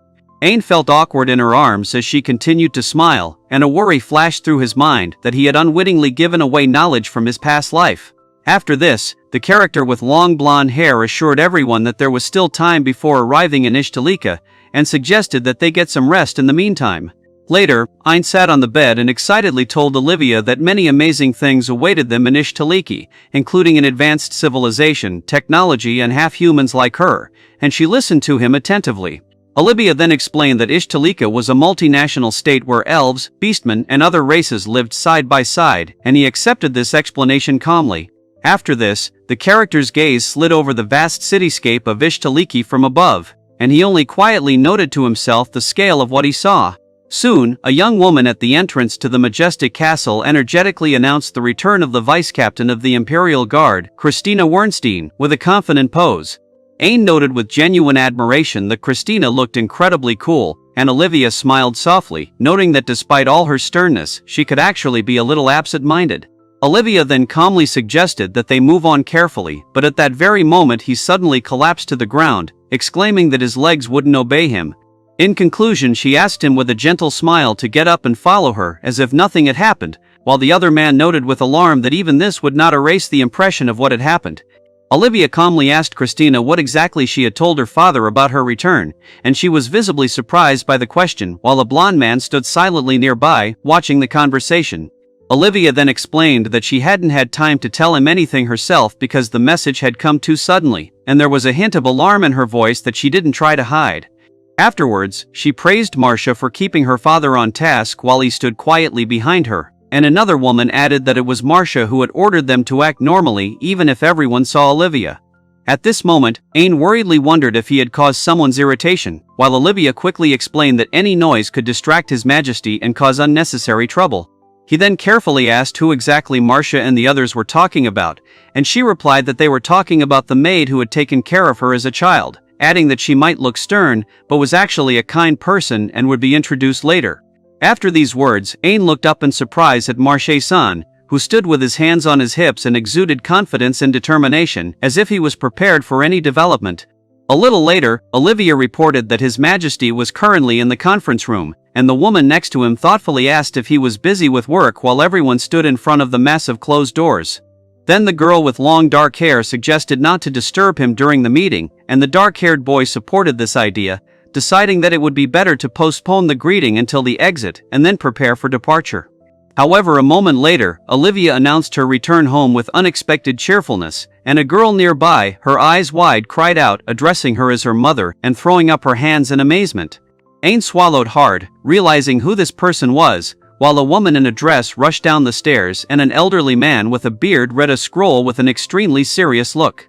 Ain felt awkward in her arms as she continued to smile, and a worry flashed through his mind that he had unwittingly given away knowledge from his past life. After this, the character with long blonde hair assured everyone that there was still time before arriving in Ishtalika, and suggested that they get some rest in the meantime. Later, Ain sat on the bed and excitedly told Olivia that many amazing things awaited them in Ishtaliki, including an advanced civilization, technology and half-humans like her, and she listened to him attentively. Olivia then explained that Ishtalika was a multinational state where elves, beastmen and other races lived side by side, and he accepted this explanation calmly. After this, the character's gaze slid over the vast cityscape of Ishtaliki from above, and he only quietly noted to himself the scale of what he saw. Soon, a young woman at the entrance to the majestic castle energetically announced the return of the vice-captain of the Imperial Guard, Christina Wernstein, with a confident pose. Ain noted with genuine admiration that Christina looked incredibly cool, and Olivia smiled softly, noting that despite all her sternness, she could actually be a little absent-minded. Olivia then calmly suggested that they move on carefully, but at that very moment he suddenly collapsed to the ground, exclaiming that his legs wouldn't obey him. In conclusion, she asked him with a gentle smile to get up and follow her as if nothing had happened, while the other man noted with alarm that even this would not erase the impression of what had happened. Olivia calmly asked Christina what exactly she had told her father about her return, and she was visibly surprised by the question, while a blond man stood silently nearby, watching the conversation. Olivia then explained that she hadn't had time to tell him anything herself because the message had come too suddenly, and there was a hint of alarm in her voice that she didn't try to hide. Afterwards, she praised Marcia for keeping her father on task while he stood quietly behind her, and another woman added that it was Marcia who had ordered them to act normally even if everyone saw Olivia. At this moment, Ain worriedly wondered if he had caused someone's irritation, while Olivia quickly explained that any noise could distract His Majesty and cause unnecessary trouble. He then carefully asked who exactly Marcia and the others were talking about, and she replied that they were talking about the maid who had taken care of her as a child, adding that she might look stern, but was actually a kind person and would be introduced later. After these words, Ain looked up in surprise at Marche-san, who stood with his hands on his hips and exuded confidence and determination, as if he was prepared for any development. A little later, Olivia reported that His Majesty was currently in the conference room, and the woman next to him thoughtfully asked if he was busy with work while everyone stood in front of the massive closed doors. Then the girl with long dark hair suggested not to disturb him during the meeting, and the dark-haired boy supported this idea, deciding that it would be better to postpone the greeting until the exit and then prepare for departure. However, a moment later, Olivia announced her return home with unexpected cheerfulness, and a girl nearby, her eyes wide, cried out, addressing her as her mother and throwing up her hands in amazement. Ain swallowed hard, realizing who this person was, while a woman in a dress rushed down the stairs and an elderly man with a beard read a scroll with an extremely serious look.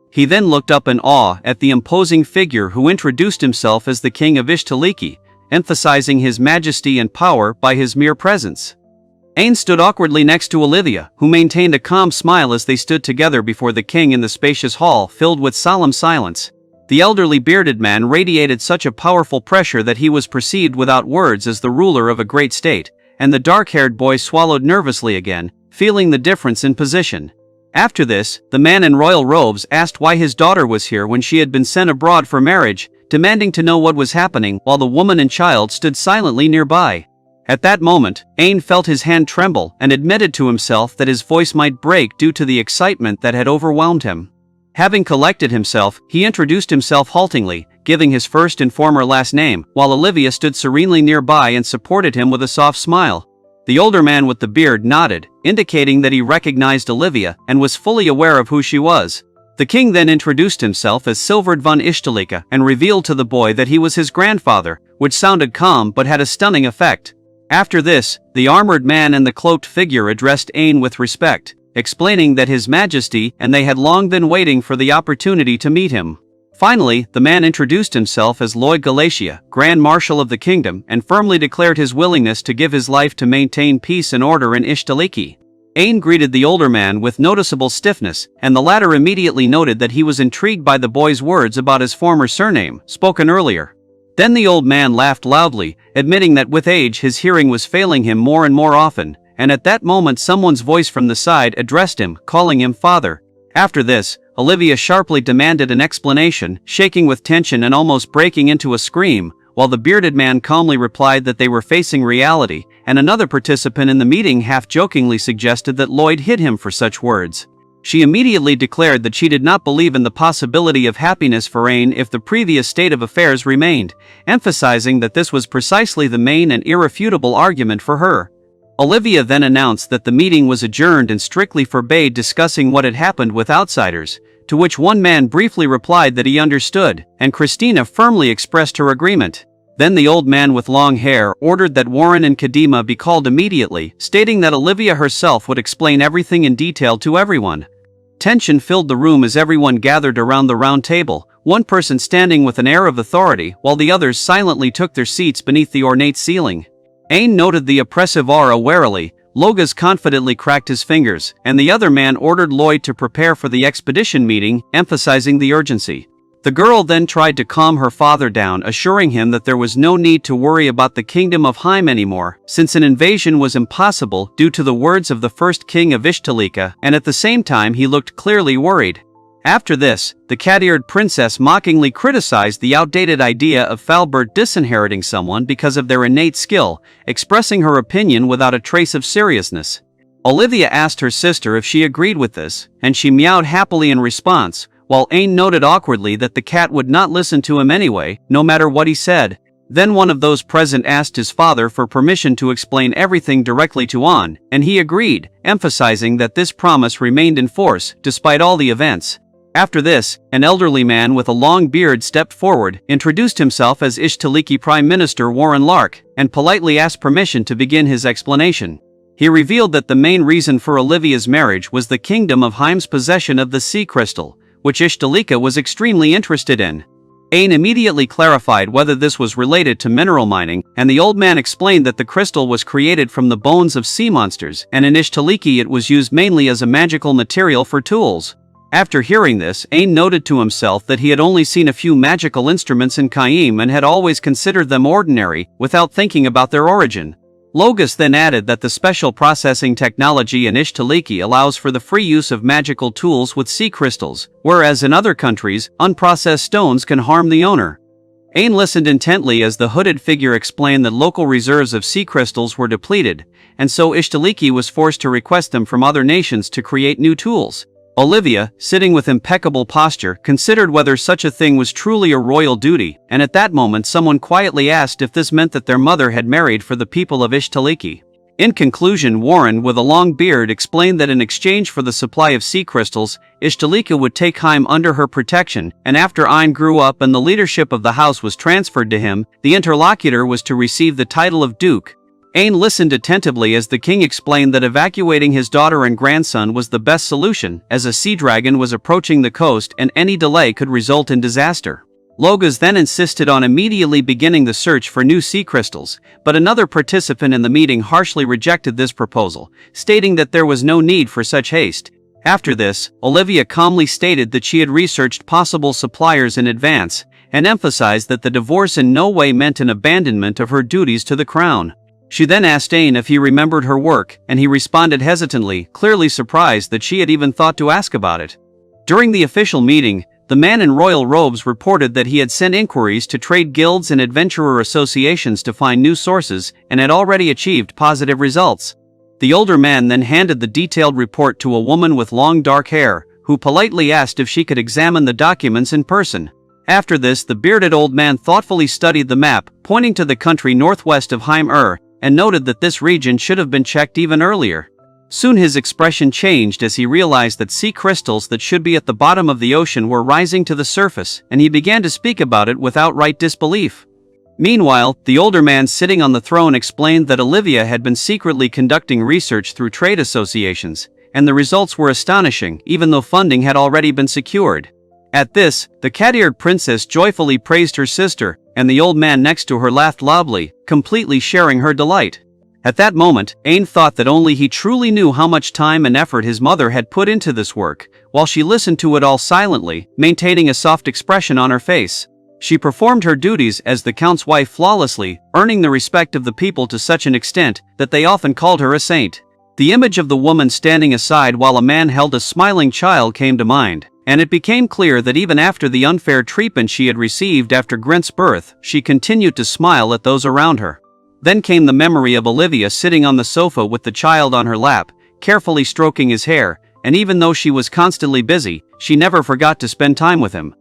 He then looked up in awe at the imposing figure who introduced himself as the king of Ishtaliki, emphasizing his majesty and power by his mere presence. Ain stood awkwardly next to Olivia, who maintained a calm smile as they stood together before the king in the spacious hall filled with solemn silence. The elderly bearded man radiated such a powerful pressure that he was perceived without words as the ruler of a great state, and the dark-haired boy swallowed nervously again, feeling the difference in position. After this, the man in royal robes asked why his daughter was here when she had been sent abroad for marriage, demanding to know what was happening, while the woman and child stood silently nearby. At that moment, Ain felt his hand tremble and admitted to himself that his voice might break due to the excitement that had overwhelmed him. Having collected himself, he introduced himself haltingly, giving his first and former last name, while Olivia stood serenely nearby and supported him with a soft smile. The older man with the beard nodded, indicating that he recognized Olivia and was fully aware of who she was. The king then introduced himself as Silverd von Ishtalika and revealed to the boy that he was his grandfather, which sounded calm but had a stunning effect. After this, the armored man and the cloaked figure addressed Ain with respect, explaining that His Majesty and they had long been waiting for the opportunity to meet him. Finally, the man introduced himself as Lloyd Galatia, Grand Marshal of the kingdom, and firmly declared his willingness to give his life to maintain peace and order in Ishtaliki. Ain greeted the older man with noticeable stiffness, and the latter immediately noted that he was intrigued by the boy's words about his former surname, spoken earlier. Then the old man laughed loudly, admitting that with age his hearing was failing him more and more often, and at that moment someone's voice from the side addressed him, calling him father. After this, Olivia sharply demanded an explanation, shaking with tension and almost breaking into a scream, while the bearded man calmly replied that they were facing reality, and another participant in the meeting half-jokingly suggested that Lloyd hit him for such words. She immediately declared that she did not believe in the possibility of happiness for Ain if the previous state of affairs remained, emphasizing that this was precisely the main and irrefutable argument for her. Olivia then announced that the meeting was adjourned and strictly forbade discussing what had happened with outsiders, to which one man briefly replied that he understood, and Christina firmly expressed her agreement. Then the old man with long hair ordered that Warren and Kadima be called immediately, stating that Olivia herself would explain everything in detail to everyone. Tension filled the room as everyone gathered around the round table, one person standing with an air of authority while the others silently took their seats beneath the ornate ceiling. Ain noted the oppressive aura warily, Logas confidently cracked his fingers, and the other man ordered Lloyd to prepare for the expedition meeting, emphasizing the urgency. The girl then tried to calm her father down, assuring him that there was no need to worry about the kingdom of Haim anymore, since an invasion was impossible due to the words of the first king of Ishtalika, and at the same time he looked clearly worried. After this, the cat-eared princess mockingly criticized the outdated idea of Falbert disinheriting someone because of their innate skill, expressing her opinion without a trace of seriousness. Olivia asked her sister if she agreed with this, and she meowed happily in response, while Ain noted awkwardly that the cat would not listen to him anyway, no matter what he said. Then one of those present asked his father for permission to explain everything directly to An, and he agreed, emphasizing that this promise remained in force, despite all the events. After this, an elderly man with a long beard stepped forward, introduced himself as Ishtaliki Prime Minister Warren Lark, and politely asked permission to begin his explanation. He revealed that the main reason for Olivia's marriage was the kingdom of Haim's possession of the sea crystal, which Ishtalika was extremely interested in. Ain immediately clarified whether this was related to mineral mining, and the old man explained that the crystal was created from the bones of sea monsters, and in Ishtaliki it was used mainly as a magical material for tools. After hearing this, Ain noted to himself that he had only seen a few magical instruments in Qaim and had always considered them ordinary, without thinking about their origin. Logas then added that the special processing technology in Ishtaliki allows for the free use of magical tools with sea crystals, whereas in other countries, unprocessed stones can harm the owner. Ain listened intently as the hooded figure explained that local reserves of sea crystals were depleted, and so Ishtaliki was forced to request them from other nations to create new tools. Olivia, sitting with impeccable posture, considered whether such a thing was truly a royal duty, and at that moment someone quietly asked if this meant that their mother had married for the people of Ishtaliki. In conclusion, Warren, with a long beard, explained that in exchange for the supply of sea crystals, Ishtalika would take Haim under her protection, and after Ain grew up and the leadership of the house was transferred to him, the interlocutor was to receive the title of Duke. Ain listened attentively as the king explained that evacuating his daughter and grandson was the best solution, as a sea dragon was approaching the coast and any delay could result in disaster. Logas then insisted on immediately beginning the search for new sea crystals, but another participant in the meeting harshly rejected this proposal, stating that there was no need for such haste. After this, Olivia calmly stated that she had researched possible suppliers in advance, and emphasized that the divorce in no way meant an abandonment of her duties to the crown. She then asked Ain if he remembered her work, and he responded hesitantly, clearly surprised that she had even thought to ask about it. During the official meeting, the man in royal robes reported that he had sent inquiries to trade guilds and adventurer associations to find new sources and had already achieved positive results. The older man then handed the detailed report to a woman with long dark hair, who politely asked if she could examine the documents in person. After this, the bearded old man thoughtfully studied the map, pointing to the country northwest of Haim-ur, and noted that this region should have been checked even earlier. Soon his expression changed as he realized that sea crystals that should be at the bottom of the ocean were rising to the surface, and he began to speak about it with outright disbelief. Meanwhile, the older man sitting on the throne explained that Olivia had been secretly conducting research through trade associations, and the results were astonishing, even though funding had already been secured. At this, the cat-eared princess joyfully praised her sister, and the old man next to her laughed loudly, completely sharing her delight. At that moment, Ain thought that only he truly knew how much time and effort his mother had put into this work, while she listened to it all silently, maintaining a soft expression on her face. She performed her duties as the count's wife flawlessly, earning the respect of the people to such an extent that they often called her a saint. The image of the woman standing aside while a man held a smiling child came to mind, and it became clear that even after the unfair treatment she had received after Grint's birth, she continued to smile at those around her. Then came the memory of Olivia sitting on the sofa with the child on her lap, carefully stroking his hair, and even though she was constantly busy, she never forgot to spend time with him.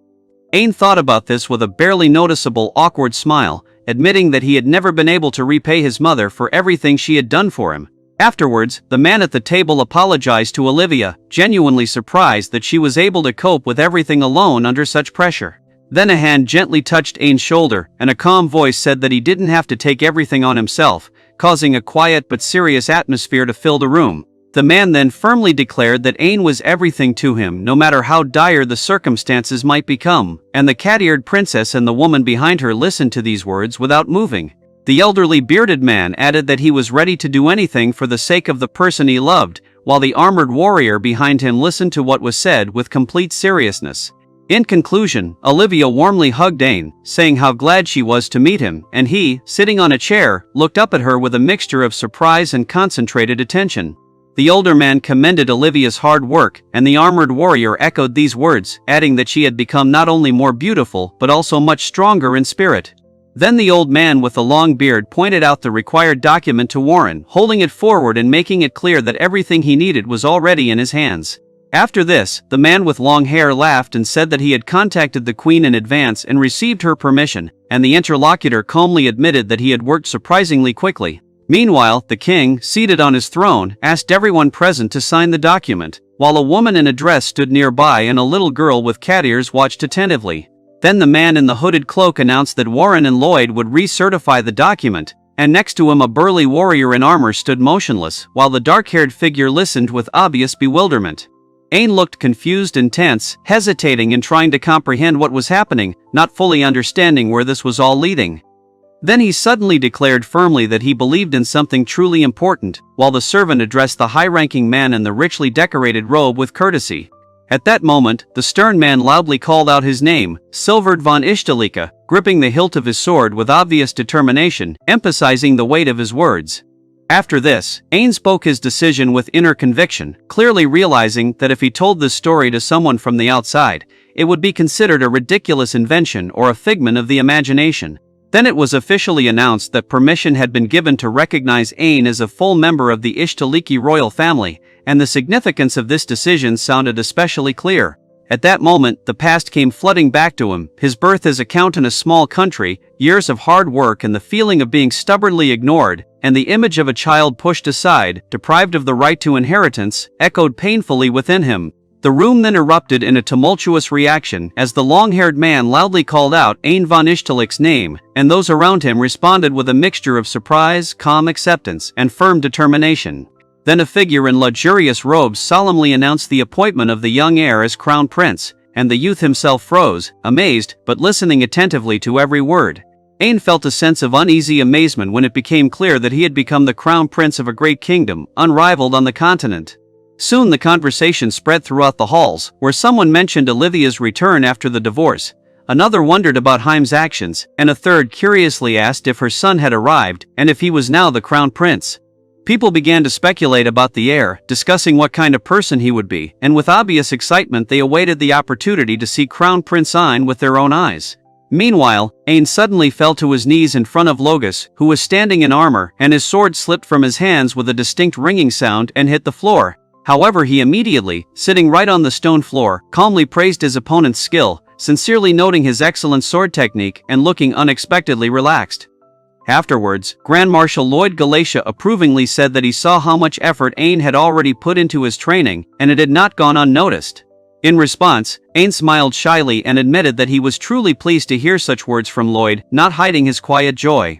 Ain thought about this with a barely noticeable awkward smile, admitting that he had never been able to repay his mother for everything she had done for him. Afterwards, the man at the table apologized to Olivia, genuinely surprised that she was able to cope with everything alone under such pressure. Then a hand gently touched Ain's shoulder, and a calm voice said that he didn't have to take everything on himself, causing a quiet but serious atmosphere to fill the room. The man then firmly declared that Ain was everything to him no matter how dire the circumstances might become, and the cat-eared princess and the woman behind her listened to these words without moving. The elderly bearded man added that he was ready to do anything for the sake of the person he loved, while the armored warrior behind him listened to what was said with complete seriousness. In conclusion, Olivia warmly hugged Ain, saying how glad she was to meet him, and he, sitting on a chair, looked up at her with a mixture of surprise and concentrated attention. The older man commended Olivia's hard work, and the armored warrior echoed these words, adding that she had become not only more beautiful but also much stronger in spirit. Then the old man with the long beard pointed out the required document to Warren, holding it forward and making it clear that everything he needed was already in his hands. After this, the man with long hair laughed and said that he had contacted the queen in advance and received her permission, and the interlocutor calmly admitted that he had worked surprisingly quickly. Meanwhile, the king, seated on his throne, asked everyone present to sign the document, while a woman in a dress stood nearby and a little girl with cat ears watched attentively. Then the man in the hooded cloak announced that Warren and Lloyd would recertify the document, and next to him a burly warrior in armor stood motionless, while the dark-haired figure listened with obvious bewilderment. Ain looked confused and tense, hesitating and trying to comprehend what was happening, not fully understanding where this was all leading. Then he suddenly declared firmly that he believed in something truly important, while the servant addressed the high-ranking man in the richly decorated robe with courtesy. At that moment, the stern man loudly called out his name, Silverd von Ishtalika, gripping the hilt of his sword with obvious determination, emphasizing the weight of his words. After this, Ain spoke his decision with inner conviction, clearly realizing that if he told this story to someone from the outside, it would be considered a ridiculous invention or a figment of the imagination. Then it was officially announced that permission had been given to recognize Ain as a full member of the Ishtaliki royal family, and the significance of this decision sounded especially clear. At that moment, the past came flooding back to him, his birth as a count in a small country, years of hard work and the feeling of being stubbornly ignored, and the image of a child pushed aside, deprived of the right to inheritance, echoed painfully within him. The room then erupted in a tumultuous reaction as the long-haired man loudly called out Ain von Ishtalik's name, and those around him responded with a mixture of surprise, calm acceptance, and firm determination. Then a figure in luxurious robes solemnly announced the appointment of the young heir as crown prince, and the youth himself froze, amazed, but listening attentively to every word. Ain felt a sense of uneasy amazement when it became clear that he had become the crown prince of a great kingdom, unrivaled on the continent. Soon the conversation spread throughout the halls, where someone mentioned Olivia's return after the divorce, another wondered about Haim's actions, and a third curiously asked if her son had arrived, and if he was now the crown prince. People began to speculate about the heir, discussing what kind of person he would be, and with obvious excitement they awaited the opportunity to see Crown Prince Ain with their own eyes. Meanwhile, Ain suddenly fell to his knees in front of Logus, who was standing in armor, and his sword slipped from his hands with a distinct ringing sound and hit the floor. However, he immediately, sitting right on the stone floor, calmly praised his opponent's skill, sincerely noting his excellent sword technique and looking unexpectedly relaxed. Afterwards, Grand Marshal Lloyd Galatia approvingly said that he saw how much effort Ain had already put into his training, and it had not gone unnoticed. In response, Ain smiled shyly and admitted that he was truly pleased to hear such words from Lloyd, not hiding his quiet joy.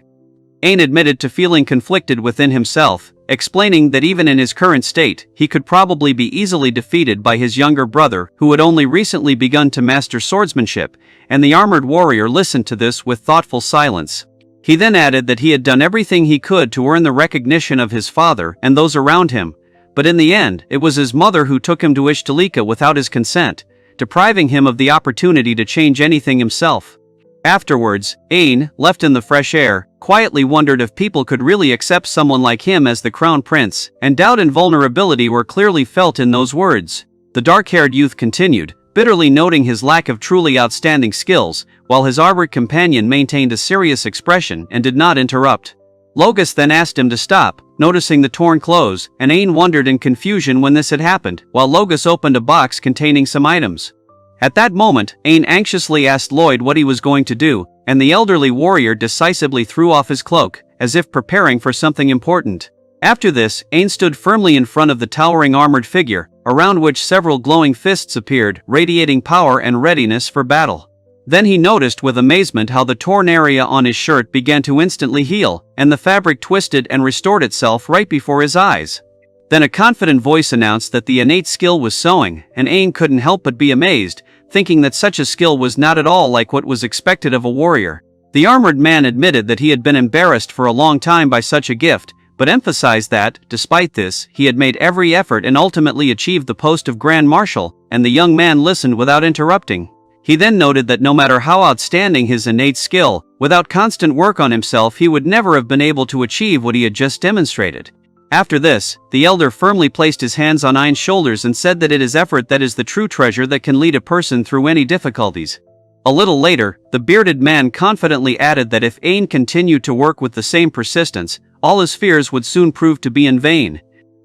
Ain admitted to feeling conflicted within himself, explaining that even in his current state, he could probably be easily defeated by his younger brother who had only recently begun to master swordsmanship, and the armored warrior listened to this with thoughtful silence. He then added that he had done everything he could to earn the recognition of his father and those around him, but in the end, it was his mother who took him to Ishtalika without his consent, depriving him of the opportunity to change anything himself. Afterwards, Ain, left in the fresh air, quietly wondered if people could really accept someone like him as the crown prince, and doubt and vulnerability were clearly felt in those words. The dark-haired youth continued, bitterly noting his lack of truly outstanding skills, while his armored companion maintained a serious expression and did not interrupt. Logus then asked him to stop, noticing the torn clothes, and Ain wondered in confusion when this had happened, while Logus opened a box containing some items. At that moment, Ain anxiously asked Lloyd what he was going to do, and the elderly warrior decisively threw off his cloak, as if preparing for something important. After this, Ain stood firmly in front of the towering armored figure, around which several glowing fists appeared, radiating power and readiness for battle. Then he noticed with amazement how the torn area on his shirt began to instantly heal, and the fabric twisted and restored itself right before his eyes. Then a confident voice announced that the innate skill was sewing, and Ain couldn't help but be amazed, thinking that such a skill was not at all like what was expected of a warrior. The armored man admitted that he had been embarrassed for a long time by such a gift, but emphasized that, despite this, he had made every effort and ultimately achieved the post of Grand Marshal, and the young man listened without interrupting. He then noted that no matter how outstanding his innate skill, without constant work on himself he would never have been able to achieve what he had just demonstrated. After this, the elder firmly placed his hands on Ain's shoulders and said that it is effort that is the true treasure that can lead a person through any difficulties. A little later, the bearded man confidently added that if Ain continued to work with the same persistence, all his fears would soon prove to be in vain.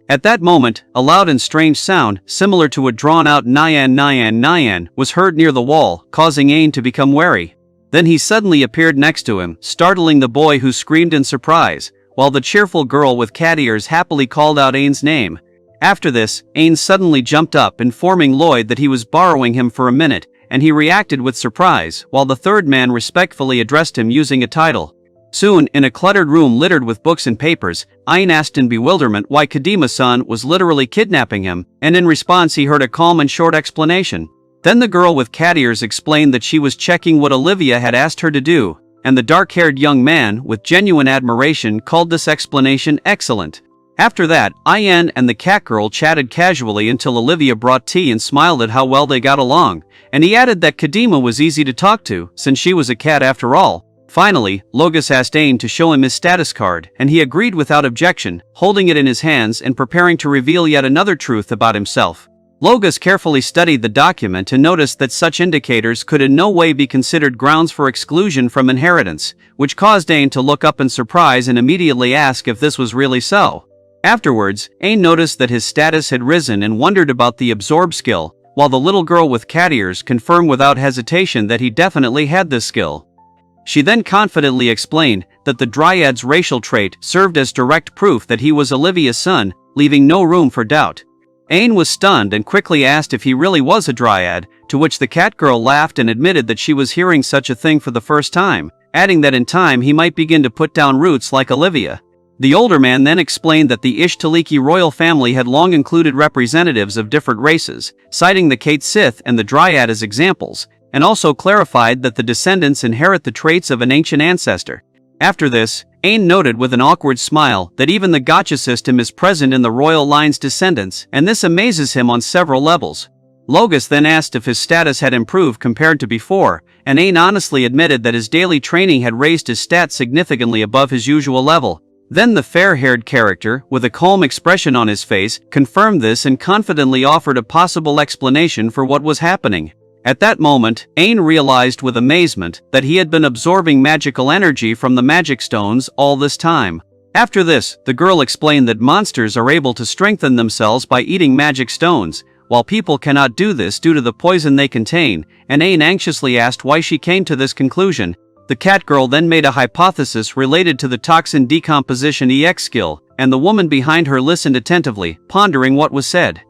At that moment, a loud and strange sound, similar to a drawn-out Nyan Nyan Nyan, was heard near the wall, causing Ain to become wary. Then he suddenly appeared next to him, startling the boy who screamed in surprise, while the cheerful girl with cat ears happily called out Ain's name. After this, Ain suddenly jumped up, informing Lloyd that he was borrowing him for a minute, and he reacted with surprise, while the third man respectfully addressed him using a title. Soon, in a cluttered room littered with books and papers, Ain asked in bewilderment why Kadima-san was literally kidnapping him, and in response he heard a calm and short explanation. Then the girl with cat ears explained that she was checking what Olivia had asked her to do, and the dark-haired young man, with genuine admiration, called this explanation excellent. After that, Ayan and the cat girl chatted casually until Olivia brought tea and smiled at how well they got along, and he added that Kadima was easy to talk to, since she was a cat after all. Finally, Logus asked Ain to show him his status card, and he agreed without objection, holding it in his hands and preparing to reveal yet another truth about himself. Logus carefully studied the document and noticed that such indicators could in no way be considered grounds for exclusion from inheritance, which caused Ain to look up in surprise and immediately ask if this was really so. Afterwards, Ain noticed that his status had risen and wondered about the absorb skill, while the little girl with cat ears confirmed without hesitation that he definitely had this skill. She then confidently explained that the Dryad's racial trait served as direct proof that he was Olivia's son, leaving no room for doubt. Ain was stunned and quickly asked if he really was a Dryad, to which the cat girl laughed and admitted that she was hearing such a thing for the first time, adding that in time he might begin to put down roots like Olivia. The older man then explained that the Ishtaliki royal family had long included representatives of different races, citing the Kate Sith and the Dryad as examples, and also clarified that the descendants inherit the traits of an ancient ancestor. After this, Ain noted with an awkward smile that even the gotcha system is present in the royal line's descendants, and this amazes him on several levels. Logus then asked if his status had improved compared to before, and Ain honestly admitted that his daily training had raised his stats significantly above his usual level. Then the fair-haired character, with a calm expression on his face, confirmed this and confidently offered a possible explanation for what was happening. At that moment, Ain realized with amazement that he had been absorbing magical energy from the magic stones all this time. After this, the girl explained that monsters are able to strengthen themselves by eating magic stones, while people cannot do this due to the poison they contain, and Ain anxiously asked why she came to this conclusion. The cat girl then made a hypothesis related to the toxin decomposition EX skill, and the woman behind her listened attentively, pondering what was said.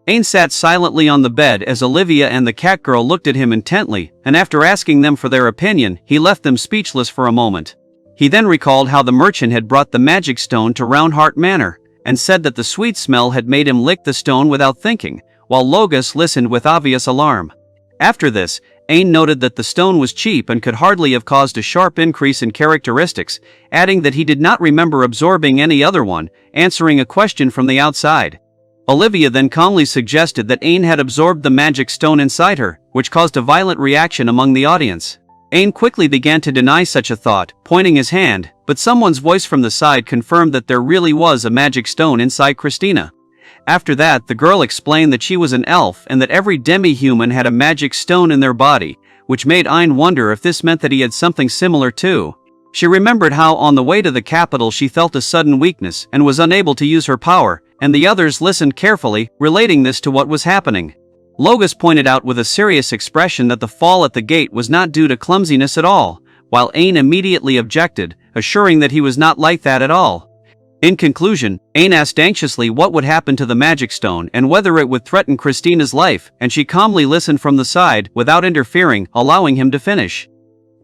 Ain sat silently on the bed as Olivia and the cat girl looked at him intently, and after asking them for their opinion, he left them speechless for a moment. He then recalled how the merchant had brought the magic stone to Roundheart Manor, and said that the sweet smell had made him lick the stone without thinking, while Logus listened with obvious alarm. After this, Ain noted that the stone was cheap and could hardly have caused a sharp increase in characteristics, adding that he did not remember absorbing any other one, answering a question from the outside. Olivia then calmly suggested that Ain had absorbed the magic stone inside her, which caused a violent reaction among the audience. Ain quickly began to deny such a thought, pointing his hand, but someone's voice from the side confirmed that there really was a magic stone inside Christina. After that, the girl explained that she was an elf and that every demi-human had a magic stone in their body, which made Ain wonder if this meant that he had something similar too. She remembered how on the way to the capital she felt a sudden weakness and was unable to use her power, and the others listened carefully, relating this to what was happening. Logus pointed out with a serious expression that the fall at the gate was not due to clumsiness at all, while Ain immediately objected, assuring that he was not like that at all. In conclusion, Ain asked anxiously what would happen to the magic stone and whether it would threaten Christina's life, and she calmly listened from the side without interfering, allowing him to finish.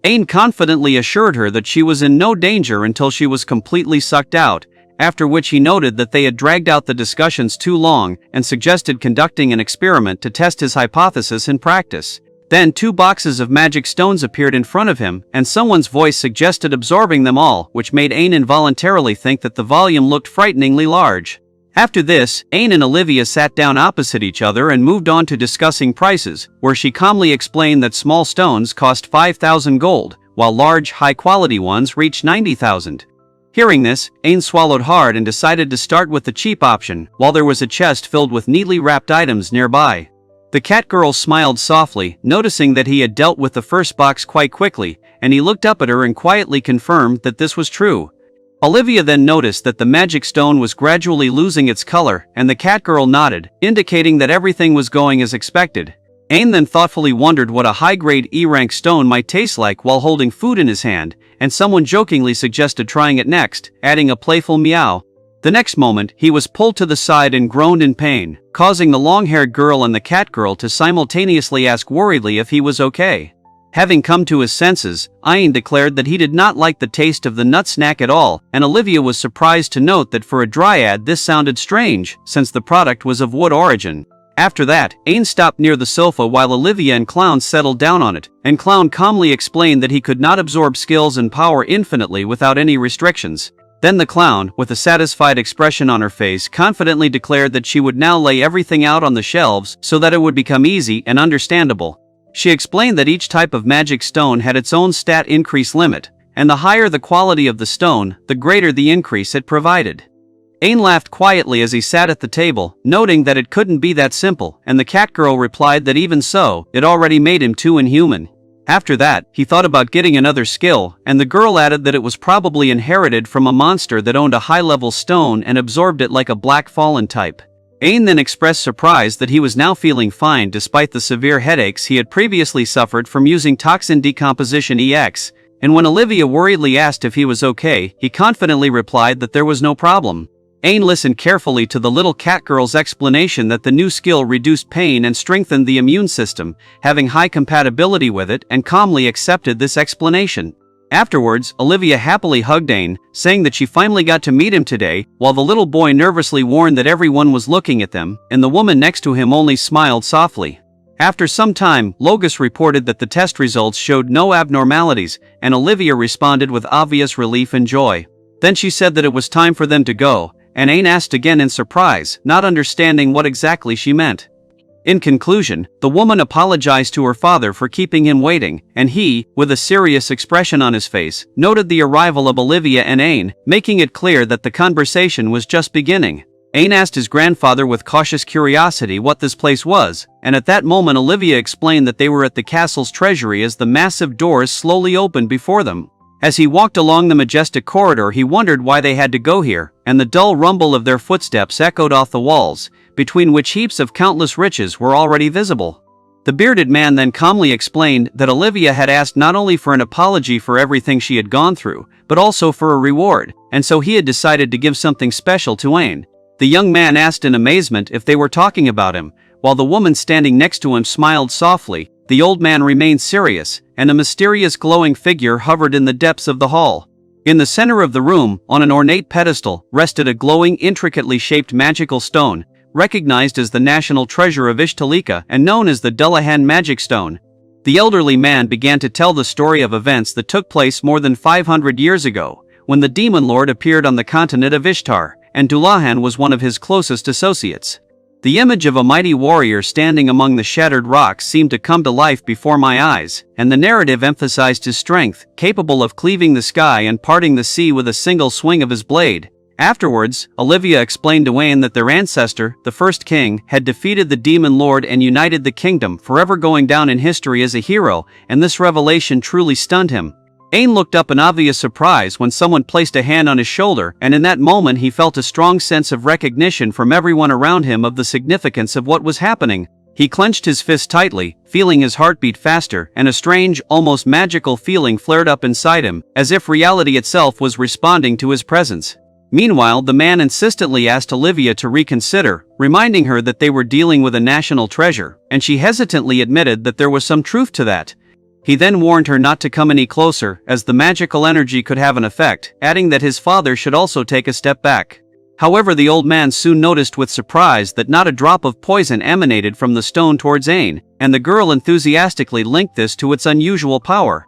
Ain confidently assured her that she was in no danger until she was completely sucked out, after which he noted that they had dragged out the discussions too long and suggested conducting an experiment to test his hypothesis in practice. Then 2 boxes of magic stones appeared in front of him, and someone's voice suggested absorbing them all, which made Ain involuntarily think that the volume looked frighteningly large. After this, Ain and Olivia sat down opposite each other and moved on to discussing prices, where she calmly explained that small stones cost 5,000 gold, while large, high-quality ones reached 90,000. Hearing this, Ain swallowed hard and decided to start with the cheap option, while there was a chest filled with neatly wrapped items nearby. The cat girl smiled softly, noticing that he had dealt with the first box quite quickly, and he looked up at her and quietly confirmed that this was true. Olivia then noticed that the magic stone was gradually losing its color, and the cat girl nodded, indicating that everything was going as expected. Ain then thoughtfully wondered what a high-grade E-rank stone might taste like while holding food in his hand, and someone jokingly suggested trying it next, adding a playful meow. The next moment, he was pulled to the side and groaned in pain, causing the long-haired girl and the cat girl to simultaneously ask worriedly if he was okay. Having come to his senses, Ain declared that he did not like the taste of the nut snack at all, and Olivia was surprised to note that for a dryad this sounded strange, since the product was of wood origin. After that, Ain stopped near the sofa while Olivia and Clown settled down on it, and Clown calmly explained that he could not absorb skills and power infinitely without any restrictions. Then the clown, with a satisfied expression on her face, confidently declared that she would now lay everything out on the shelves so that it would become easy and understandable. She explained that each type of magic stone had its own stat increase limit, and the higher the quality of the stone, the greater the increase it provided. Ain laughed quietly as he sat at the table, noting that it couldn't be that simple, and the cat girl replied that even so, it already made him too inhuman. After that, he thought about getting another skill, and the girl added that it was probably inherited from a monster that owned a high-level stone and absorbed it like a black fallen type. Ain then expressed surprise that he was now feeling fine despite the severe headaches he had previously suffered from using Toxin Decomposition EX, and when Olivia worriedly asked if he was okay, he confidently replied that there was no problem. Ain listened carefully to the little cat girl's explanation that the new skill reduced pain and strengthened the immune system, having high compatibility with it, and calmly accepted this explanation. Afterwards, Olivia happily hugged Ain, saying that she finally got to meet him today, while the little boy nervously warned that everyone was looking at them, and the woman next to him only smiled softly. After some time, Logus reported that the test results showed no abnormalities, and Olivia responded with obvious relief and joy. Then she said that it was time for them to go, and Ain asked again in surprise, not understanding what exactly she meant. In conclusion, the woman apologized to her father for keeping him waiting, and he, with a serious expression on his face, noted the arrival of Olivia and Ain, making it clear that the conversation was just beginning. Ain asked his grandfather with cautious curiosity what this place was, and at that moment Olivia explained that they were at the castle's treasury as the massive doors slowly opened before them. As he walked along the majestic corridor, he wondered why they had to go here, and the dull rumble of their footsteps echoed off the walls, between which heaps of countless riches were already visible. The bearded man then calmly explained that Olivia had asked not only for an apology for everything she had gone through, but also for a reward, and so he had decided to give something special to Ain. The young man asked in amazement if they were talking about him, while the woman standing next to him smiled softly. The old man remained serious, and a mysterious glowing figure hovered in the depths of the hall. In the center of the room, on an ornate pedestal, rested a glowing, intricately shaped magical stone, recognized as the national treasure of Ishtalika and known as the Dullahan Magic Stone. The elderly man began to tell the story of events that took place more than 500 years ago, when the demon lord appeared on the continent of Ishtar, and Dullahan was one of his closest associates. The image of a mighty warrior standing among the shattered rocks seemed to come to life before my eyes, and the narrative emphasized his strength, capable of cleaving the sky and parting the sea with a single swing of his blade. Afterwards, Olivia explained to Wayne that their ancestor, the first king, had defeated the demon lord and united the kingdom, forever going down in history as a hero, and this revelation truly stunned him. Ain looked up in obvious surprise when someone placed a hand on his shoulder, and in that moment he felt a strong sense of recognition from everyone around him of the significance of what was happening. He clenched his fist tightly, feeling his heart beat faster, and a strange, almost magical feeling flared up inside him, as if reality itself was responding to his presence. Meanwhile, the man insistently asked Olivia to reconsider, reminding her that they were dealing with a national treasure, and she hesitantly admitted that there was some truth to that. He then warned her not to come any closer, as the magical energy could have an effect, adding that his father should also take a step back. However, the old man soon noticed with surprise that not a drop of poison emanated from the stone towards Ain, and the girl enthusiastically linked this to its unusual power.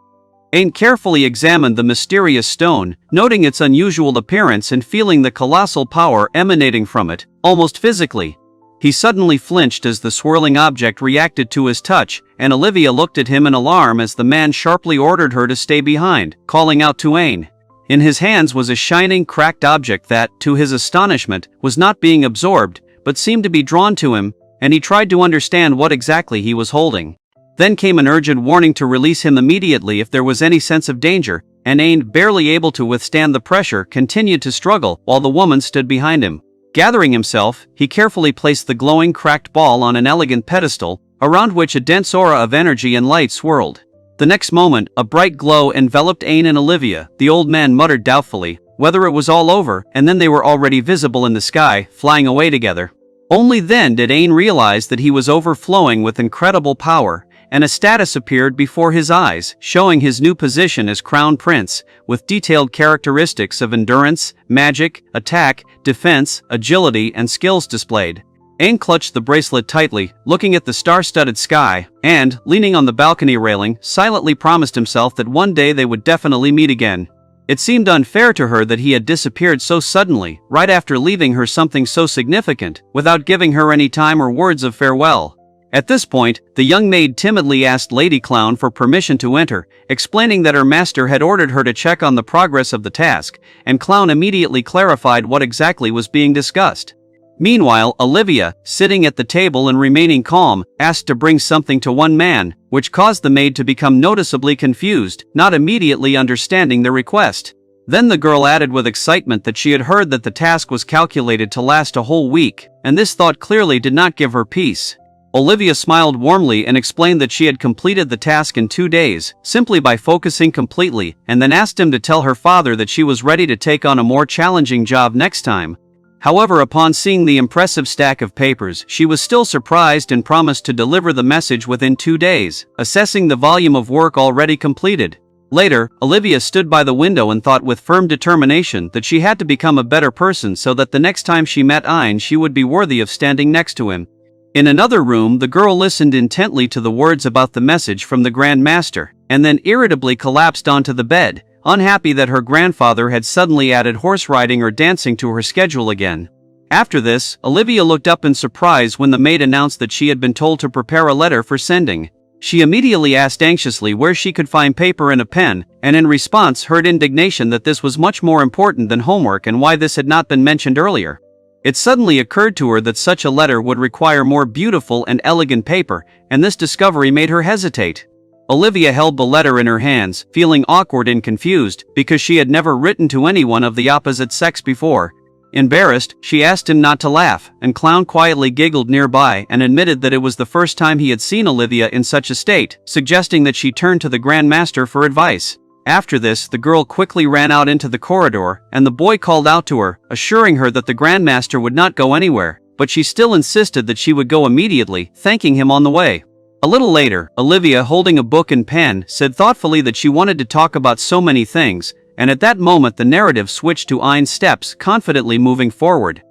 Ain carefully examined the mysterious stone, noting its unusual appearance and feeling the colossal power emanating from it, almost physically. He suddenly flinched as the swirling object reacted to his touch, and Olivia looked at him in alarm as the man sharply ordered her to stay behind, calling out to Ain. In his hands was a shining, cracked object that, to his astonishment, was not being absorbed, but seemed to be drawn to him, and he tried to understand what exactly he was holding. Then came an urgent warning to release him immediately if there was any sense of danger, and Ain, barely able to withstand the pressure, continued to struggle while the woman stood behind him. Gathering himself, he carefully placed the glowing, cracked ball on an elegant pedestal, around which a dense aura of energy and light swirled. The next moment, a bright glow enveloped Ain and Olivia. The old man muttered doubtfully whether it was all over, and then they were already visible in the sky, flying away together. Only then did Ain realize that he was overflowing with incredible power, and a status appeared before his eyes, showing his new position as Crown Prince, with detailed characteristics of endurance, magic, attack, defense, agility, and skills displayed. Ain clutched the bracelet tightly, looking at the star-studded sky, and, leaning on the balcony railing, silently promised himself that one day they would definitely meet again. It seemed unfair to her that he had disappeared so suddenly, right after leaving her something so significant, without giving her any time or words of farewell. At this point, the young maid timidly asked Lady Clown for permission to enter, explaining that her master had ordered her to check on the progress of the task, and Clown immediately clarified what exactly was being discussed. Meanwhile, Olivia, sitting at the table and remaining calm, asked to bring something to one man, which caused the maid to become noticeably confused, not immediately understanding the request. Then the girl added with excitement that she had heard that the task was calculated to last a whole week, and this thought clearly did not give her peace. Olivia smiled warmly and explained that she had completed the task in 2 days, simply by focusing completely, and then asked him to tell her father that she was ready to take on a more challenging job next time. However, upon seeing the impressive stack of papers, she was still surprised and promised to deliver the message within 2 days, assessing the volume of work already completed. Later, Olivia stood by the window and thought with firm determination that she had to become a better person so that the next time she met Ain she would be worthy of standing next to him. In another room, the girl listened intently to the words about the message from the Grand Master, and then irritably collapsed onto the bed, unhappy that her grandfather had suddenly added horse riding or dancing to her schedule again. After this, Olivia looked up in surprise when the maid announced that she had been told to prepare a letter for sending. She immediately asked anxiously where she could find paper and a pen, and in response heard indignation that this was much more important than homework and why this had not been mentioned earlier. It suddenly occurred to her that such a letter would require more beautiful and elegant paper, and this discovery made her hesitate. Olivia held the letter in her hands, feeling awkward and confused, because she had never written to anyone of the opposite sex before. Embarrassed, she asked him not to laugh, and Clown quietly giggled nearby and admitted that it was the first time he had seen Olivia in such a state, suggesting that she turn to the Grand Master for advice. After this, the girl quickly ran out into the corridor, and the boy called out to her, assuring her that the Grandmaster would not go anywhere, but she still insisted that she would go immediately, thanking him on the way. A little later, Olivia, holding a book and pen, said thoughtfully that she wanted to talk about so many things, and at that moment the narrative switched to Ain's steps, confidently moving forward.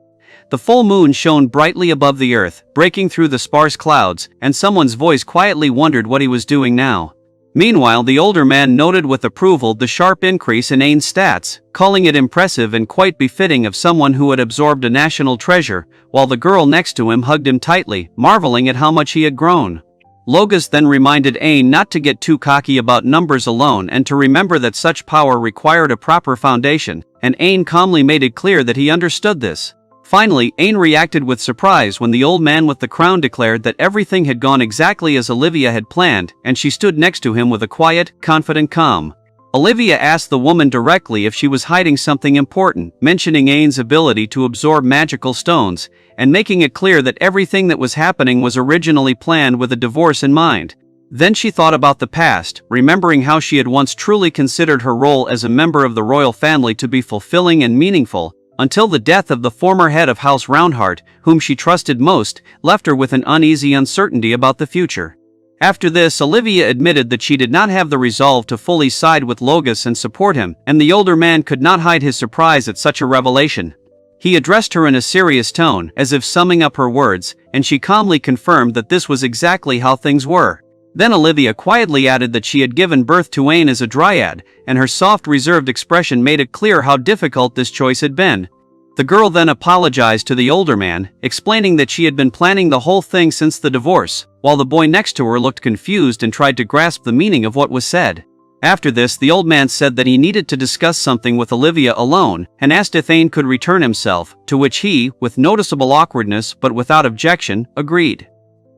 The full moon shone brightly above the earth, breaking through the sparse clouds, and someone's voice quietly wondered what he was doing now. Meanwhile, the older man noted with approval the sharp increase in Ain's stats, calling it impressive and quite befitting of someone who had absorbed a national treasure, while the girl next to him hugged him tightly, marveling at how much he had grown. Logus then reminded Ain not to get too cocky about numbers alone and to remember that such power required a proper foundation, and Ain calmly made it clear that he understood this. Finally, Ain reacted with surprise when the old man with the crown declared that everything had gone exactly as Olivia had planned, and she stood next to him with a quiet, confident calm. Olivia asked the woman directly if she was hiding something important, mentioning Ain's ability to absorb magical stones, and making it clear that everything that was happening was originally planned with a divorce in mind. Then she thought about the past, remembering how she had once truly considered her role as a member of the royal family to be fulfilling and meaningful, until the death of the former head of House Roundheart, whom she trusted most, left her with an uneasy uncertainty about the future. After this, Olivia admitted that she did not have the resolve to fully side with Logus and support him, and the older man could not hide his surprise at such a revelation. He addressed her in a serious tone, as if summing up her words, and she calmly confirmed that this was exactly how things were. Then Olivia quietly added that she had given birth to Ain as a dryad, and her soft reserved expression made it clear how difficult this choice had been. The girl then apologized to the older man, explaining that she had been planning the whole thing since the divorce, while the boy next to her looked confused and tried to grasp the meaning of what was said. After this, the old man said that he needed to discuss something with Olivia alone, and asked if Ain could return himself, to which he, with noticeable awkwardness but without objection, agreed.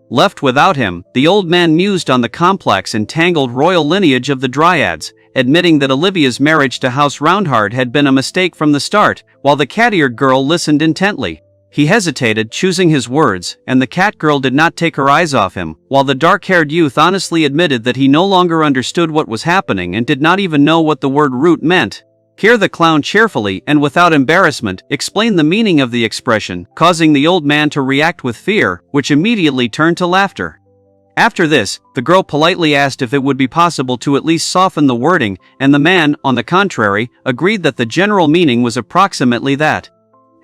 Left without him, the old man mused on the complex and tangled royal lineage of the Dryads, admitting that Olivia's marriage to House Roundheart had been a mistake from the start, while the cat-eared girl listened intently. He hesitated, choosing his words, and the cat girl did not take her eyes off him, while the dark-haired youth honestly admitted that he no longer understood what was happening and did not even know what the word root meant. Here the clown cheerfully, and without embarrassment, explained the meaning of the expression, causing the old man to react with fear, which immediately turned to laughter. After this, the girl politely asked if it would be possible to at least soften the wording, and the man, on the contrary, agreed that the general meaning was approximately that.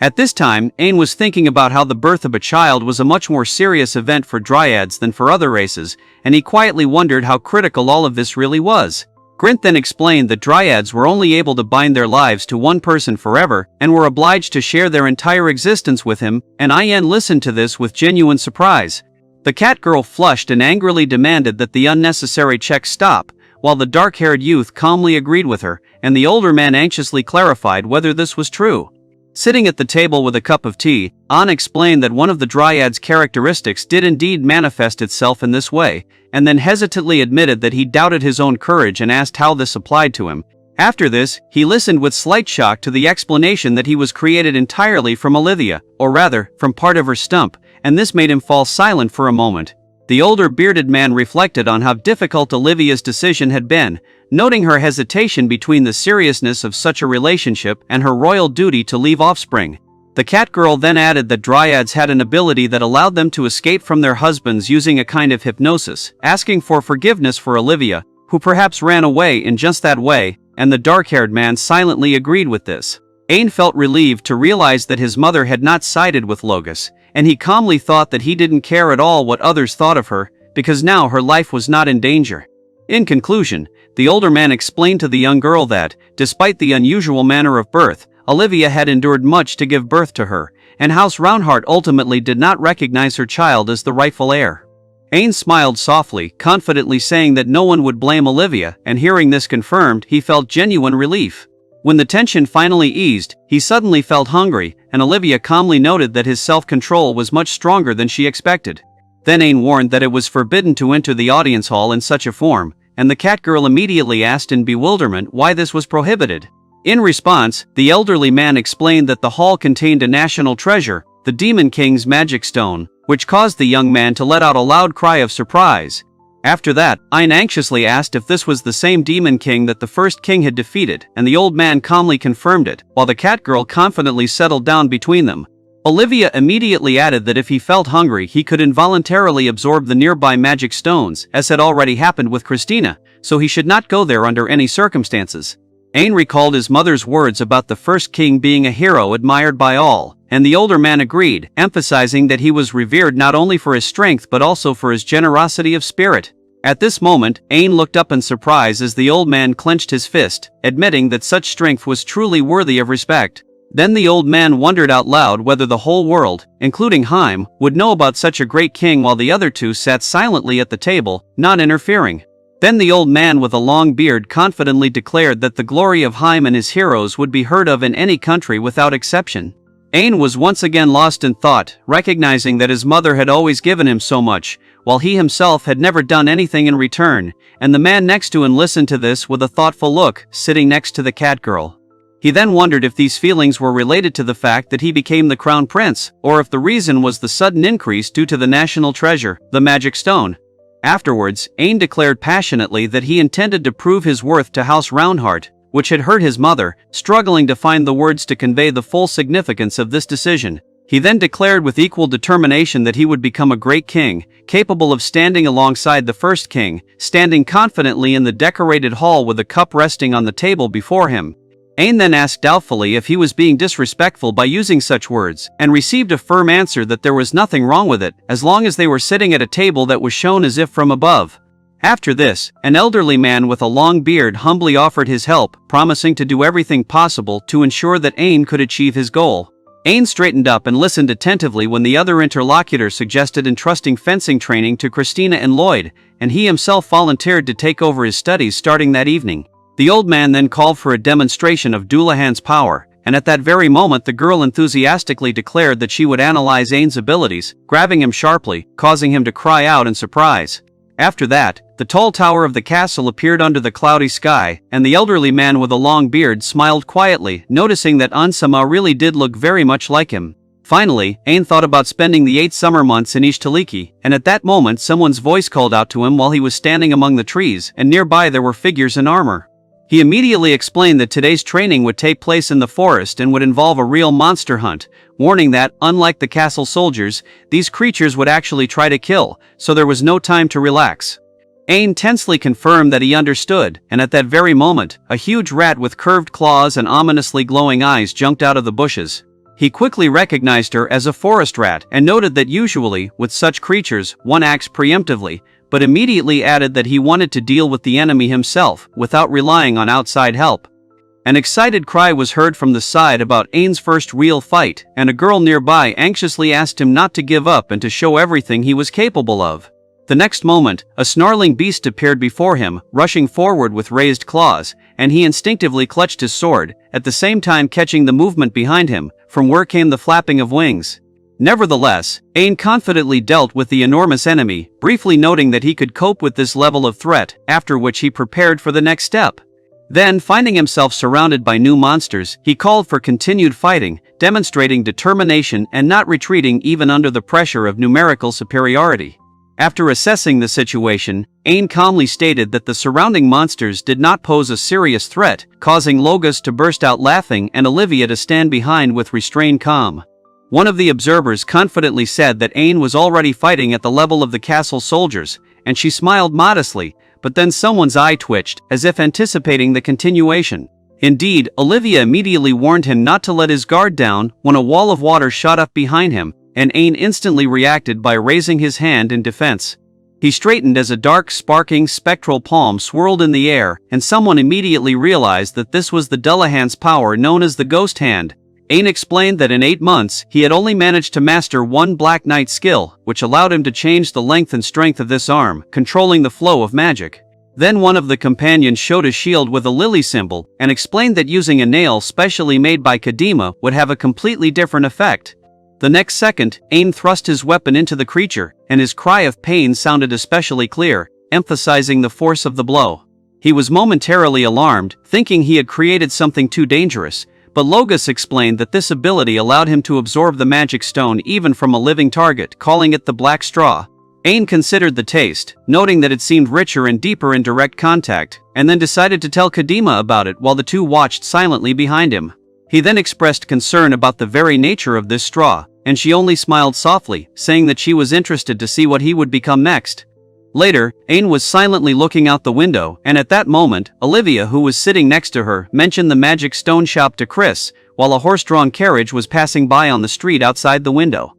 At this time, Ain was thinking about how the birth of a child was a much more serious event for Dryads than for other races, and he quietly wondered how critical all of this really was. Grint then explained that Dryads were only able to bind their lives to one person forever, and were obliged to share their entire existence with him, and Ayan listened to this with genuine surprise. The cat girl flushed and angrily demanded that the unnecessary check stop, while the dark-haired youth calmly agreed with her, and the older man anxiously clarified whether this was true. Sitting at the table with a cup of tea, An explained that one of the Dryad's characteristics did indeed manifest itself in this way, and then hesitantly admitted that he doubted his own courage and asked how this applied to him. After this, he listened with slight shock to the explanation that he was created entirely from Olivia, or rather, from part of her stump, and this made him fall silent for a moment. The older bearded man reflected on how difficult Olivia's decision had been, noting her hesitation between the seriousness of such a relationship and her royal duty to leave offspring. The cat girl then added that Dryads had an ability that allowed them to escape from their husbands using a kind of hypnosis, asking for forgiveness for Olivia, who perhaps ran away in just that way, and the dark-haired man silently agreed with this. Ain felt relieved to realize that his mother had not sided with Logus, and he calmly thought that he didn't care at all what others thought of her, because now her life was not in danger. In conclusion, the older man explained to the young girl that, despite the unusual manner of birth, Olivia had endured much to give birth to her, and House Roundheart ultimately did not recognize her child as the rightful heir. Ain smiled softly, confidently saying that no one would blame Olivia, and hearing this confirmed, he felt genuine relief. When the tension finally eased, he suddenly felt hungry, and Olivia calmly noted that his self-control was much stronger than she expected. Then Ain warned that it was forbidden to enter the audience hall in such a form, and the cat girl immediately asked in bewilderment why this was prohibited. In response, the elderly man explained that the hall contained a national treasure, the Demon King's magic stone, which caused the young man to let out a loud cry of surprise. After that, Ain anxiously asked if this was the same demon king that the first king had defeated, and the old man calmly confirmed it, while the cat girl confidently settled down between them. Olivia immediately added that if he felt hungry he could involuntarily absorb the nearby magic stones, as had already happened with Christina, so he should not go there under any circumstances. Ain recalled his mother's words about the first king being a hero admired by all, and the older man agreed, emphasizing that he was revered not only for his strength but also for his generosity of spirit. At this moment, Ain looked up in surprise as the old man clenched his fist, admitting that such strength was truly worthy of respect. Then the old man wondered out loud whether the whole world, including Haim, would know about such a great king while the other two sat silently at the table, not interfering. Then the old man with a long beard confidently declared that the glory of Haim and his heroes would be heard of in any country without exception. Ain was once again lost in thought, recognizing that his mother had always given him so much, while he himself had never done anything in return, and the man next to him listened to this with a thoughtful look, sitting next to the cat girl. He then wondered if these feelings were related to the fact that he became the crown prince, or if the reason was the sudden increase due to the national treasure, the magic stone. Afterwards, Ain declared passionately that he intended to prove his worth to House Roundheart, which had hurt his mother, struggling to find the words to convey the full significance of this decision. He then declared with equal determination that he would become a great king, capable of standing alongside the first king, standing confidently in the decorated hall with a cup resting on the table before him. Ain then asked doubtfully if he was being disrespectful by using such words, and received a firm answer that there was nothing wrong with it, as long as they were sitting at a table that was shown as if from above. After this, an elderly man with a long beard humbly offered his help, promising to do everything possible to ensure that Ain could achieve his goal. Ain straightened up and listened attentively when the other interlocutor suggested entrusting fencing training to Christina and Lloyd, and he himself volunteered to take over his studies starting that evening. The old man then called for a demonstration of Dullahan's power, and at that very moment the girl enthusiastically declared that she would analyze Ain's abilities, grabbing him sharply, causing him to cry out in surprise. After that, the tall tower of the castle appeared under the cloudy sky, and the elderly man with a long beard smiled quietly, noticing that Ansama really did look very much like him. Finally, Ain thought about spending the 8 summer months in Ishtaliki, and at that moment someone's voice called out to him while he was standing among the trees, and nearby there were figures in armor. He immediately explained that today's training would take place in the forest and would involve a real monster hunt, warning that, unlike the castle soldiers, these creatures would actually try to kill, so there was no time to relax. Ain tensely confirmed that he understood, and at that very moment, a huge rat with curved claws and ominously glowing eyes jumped out of the bushes. He quickly recognized her as a forest rat and noted that usually, with such creatures, one acts preemptively, but immediately added that he wanted to deal with the enemy himself, without relying on outside help. An excited cry was heard from the side about Ain's first real fight, and a girl nearby anxiously asked him not to give up and to show everything he was capable of. The next moment, a snarling beast appeared before him, rushing forward with raised claws, and he instinctively clutched his sword, at the same time catching the movement behind him, from where came the flapping of wings. Nevertheless, Ain confidently dealt with the enormous enemy, briefly noting that he could cope with this level of threat, after which he prepared for the next step. Then, finding himself surrounded by new monsters, he called for continued fighting, demonstrating determination and not retreating even under the pressure of numerical superiority. After assessing the situation, Ain calmly stated that the surrounding monsters did not pose a serious threat, causing Logus to burst out laughing and Olivia to stand behind with restrained calm. One of the observers confidently said that Ain was already fighting at the level of the castle soldiers, and she smiled modestly, but then someone's eye twitched, as if anticipating the continuation. Indeed, Olivia immediately warned him not to let his guard down when a wall of water shot up behind him, and Ain instantly reacted by raising his hand in defense. He straightened as a dark, sparking, spectral palm swirled in the air, and someone immediately realized that this was the Dullahan's power known as the Ghost Hand. Ain explained that in 8 months, he had only managed to master one Black Knight skill, which allowed him to change the length and strength of this arm, controlling the flow of magic. Then one of the companions showed a shield with a lily symbol, and explained that using a nail specially made by Kadima would have a completely different effect. The next second, Ain thrust his weapon into the creature, and his cry of pain sounded especially clear, emphasizing the force of the blow. He was momentarily alarmed, thinking he had created something too dangerous, but Logus explained that this ability allowed him to absorb the magic stone even from a living target, calling it the Black Straw. Ain considered the taste, noting that it seemed richer and deeper in direct contact, and then decided to tell Kadima about it while the two watched silently behind him. He then expressed concern about the very nature of this straw, and she only smiled softly, saying that she was interested to see what he would become next. Later, Ain was silently looking out the window, and at that moment, Olivia, who was sitting next to her, mentioned the magic stone shop to Chris, while a horse-drawn carriage was passing by on the street outside the window.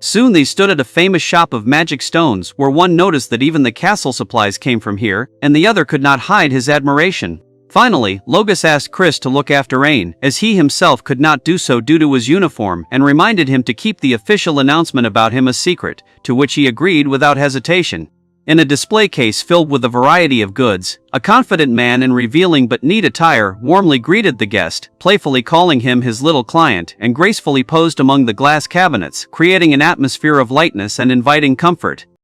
Soon they stood at a famous shop of magic stones, where one noticed that even the castle supplies came from here, and the other could not hide his admiration. Finally, Logus asked Chris to look after Ain, as he himself could not do so due to his uniform, and reminded him to keep the official announcement about him a secret, to which he agreed without hesitation. In a display case filled with a variety of goods, a confident man in revealing but neat attire warmly greeted the guest, playfully calling him his little client, and gracefully posed among the glass cabinets, creating an atmosphere of lightness and inviting comfort.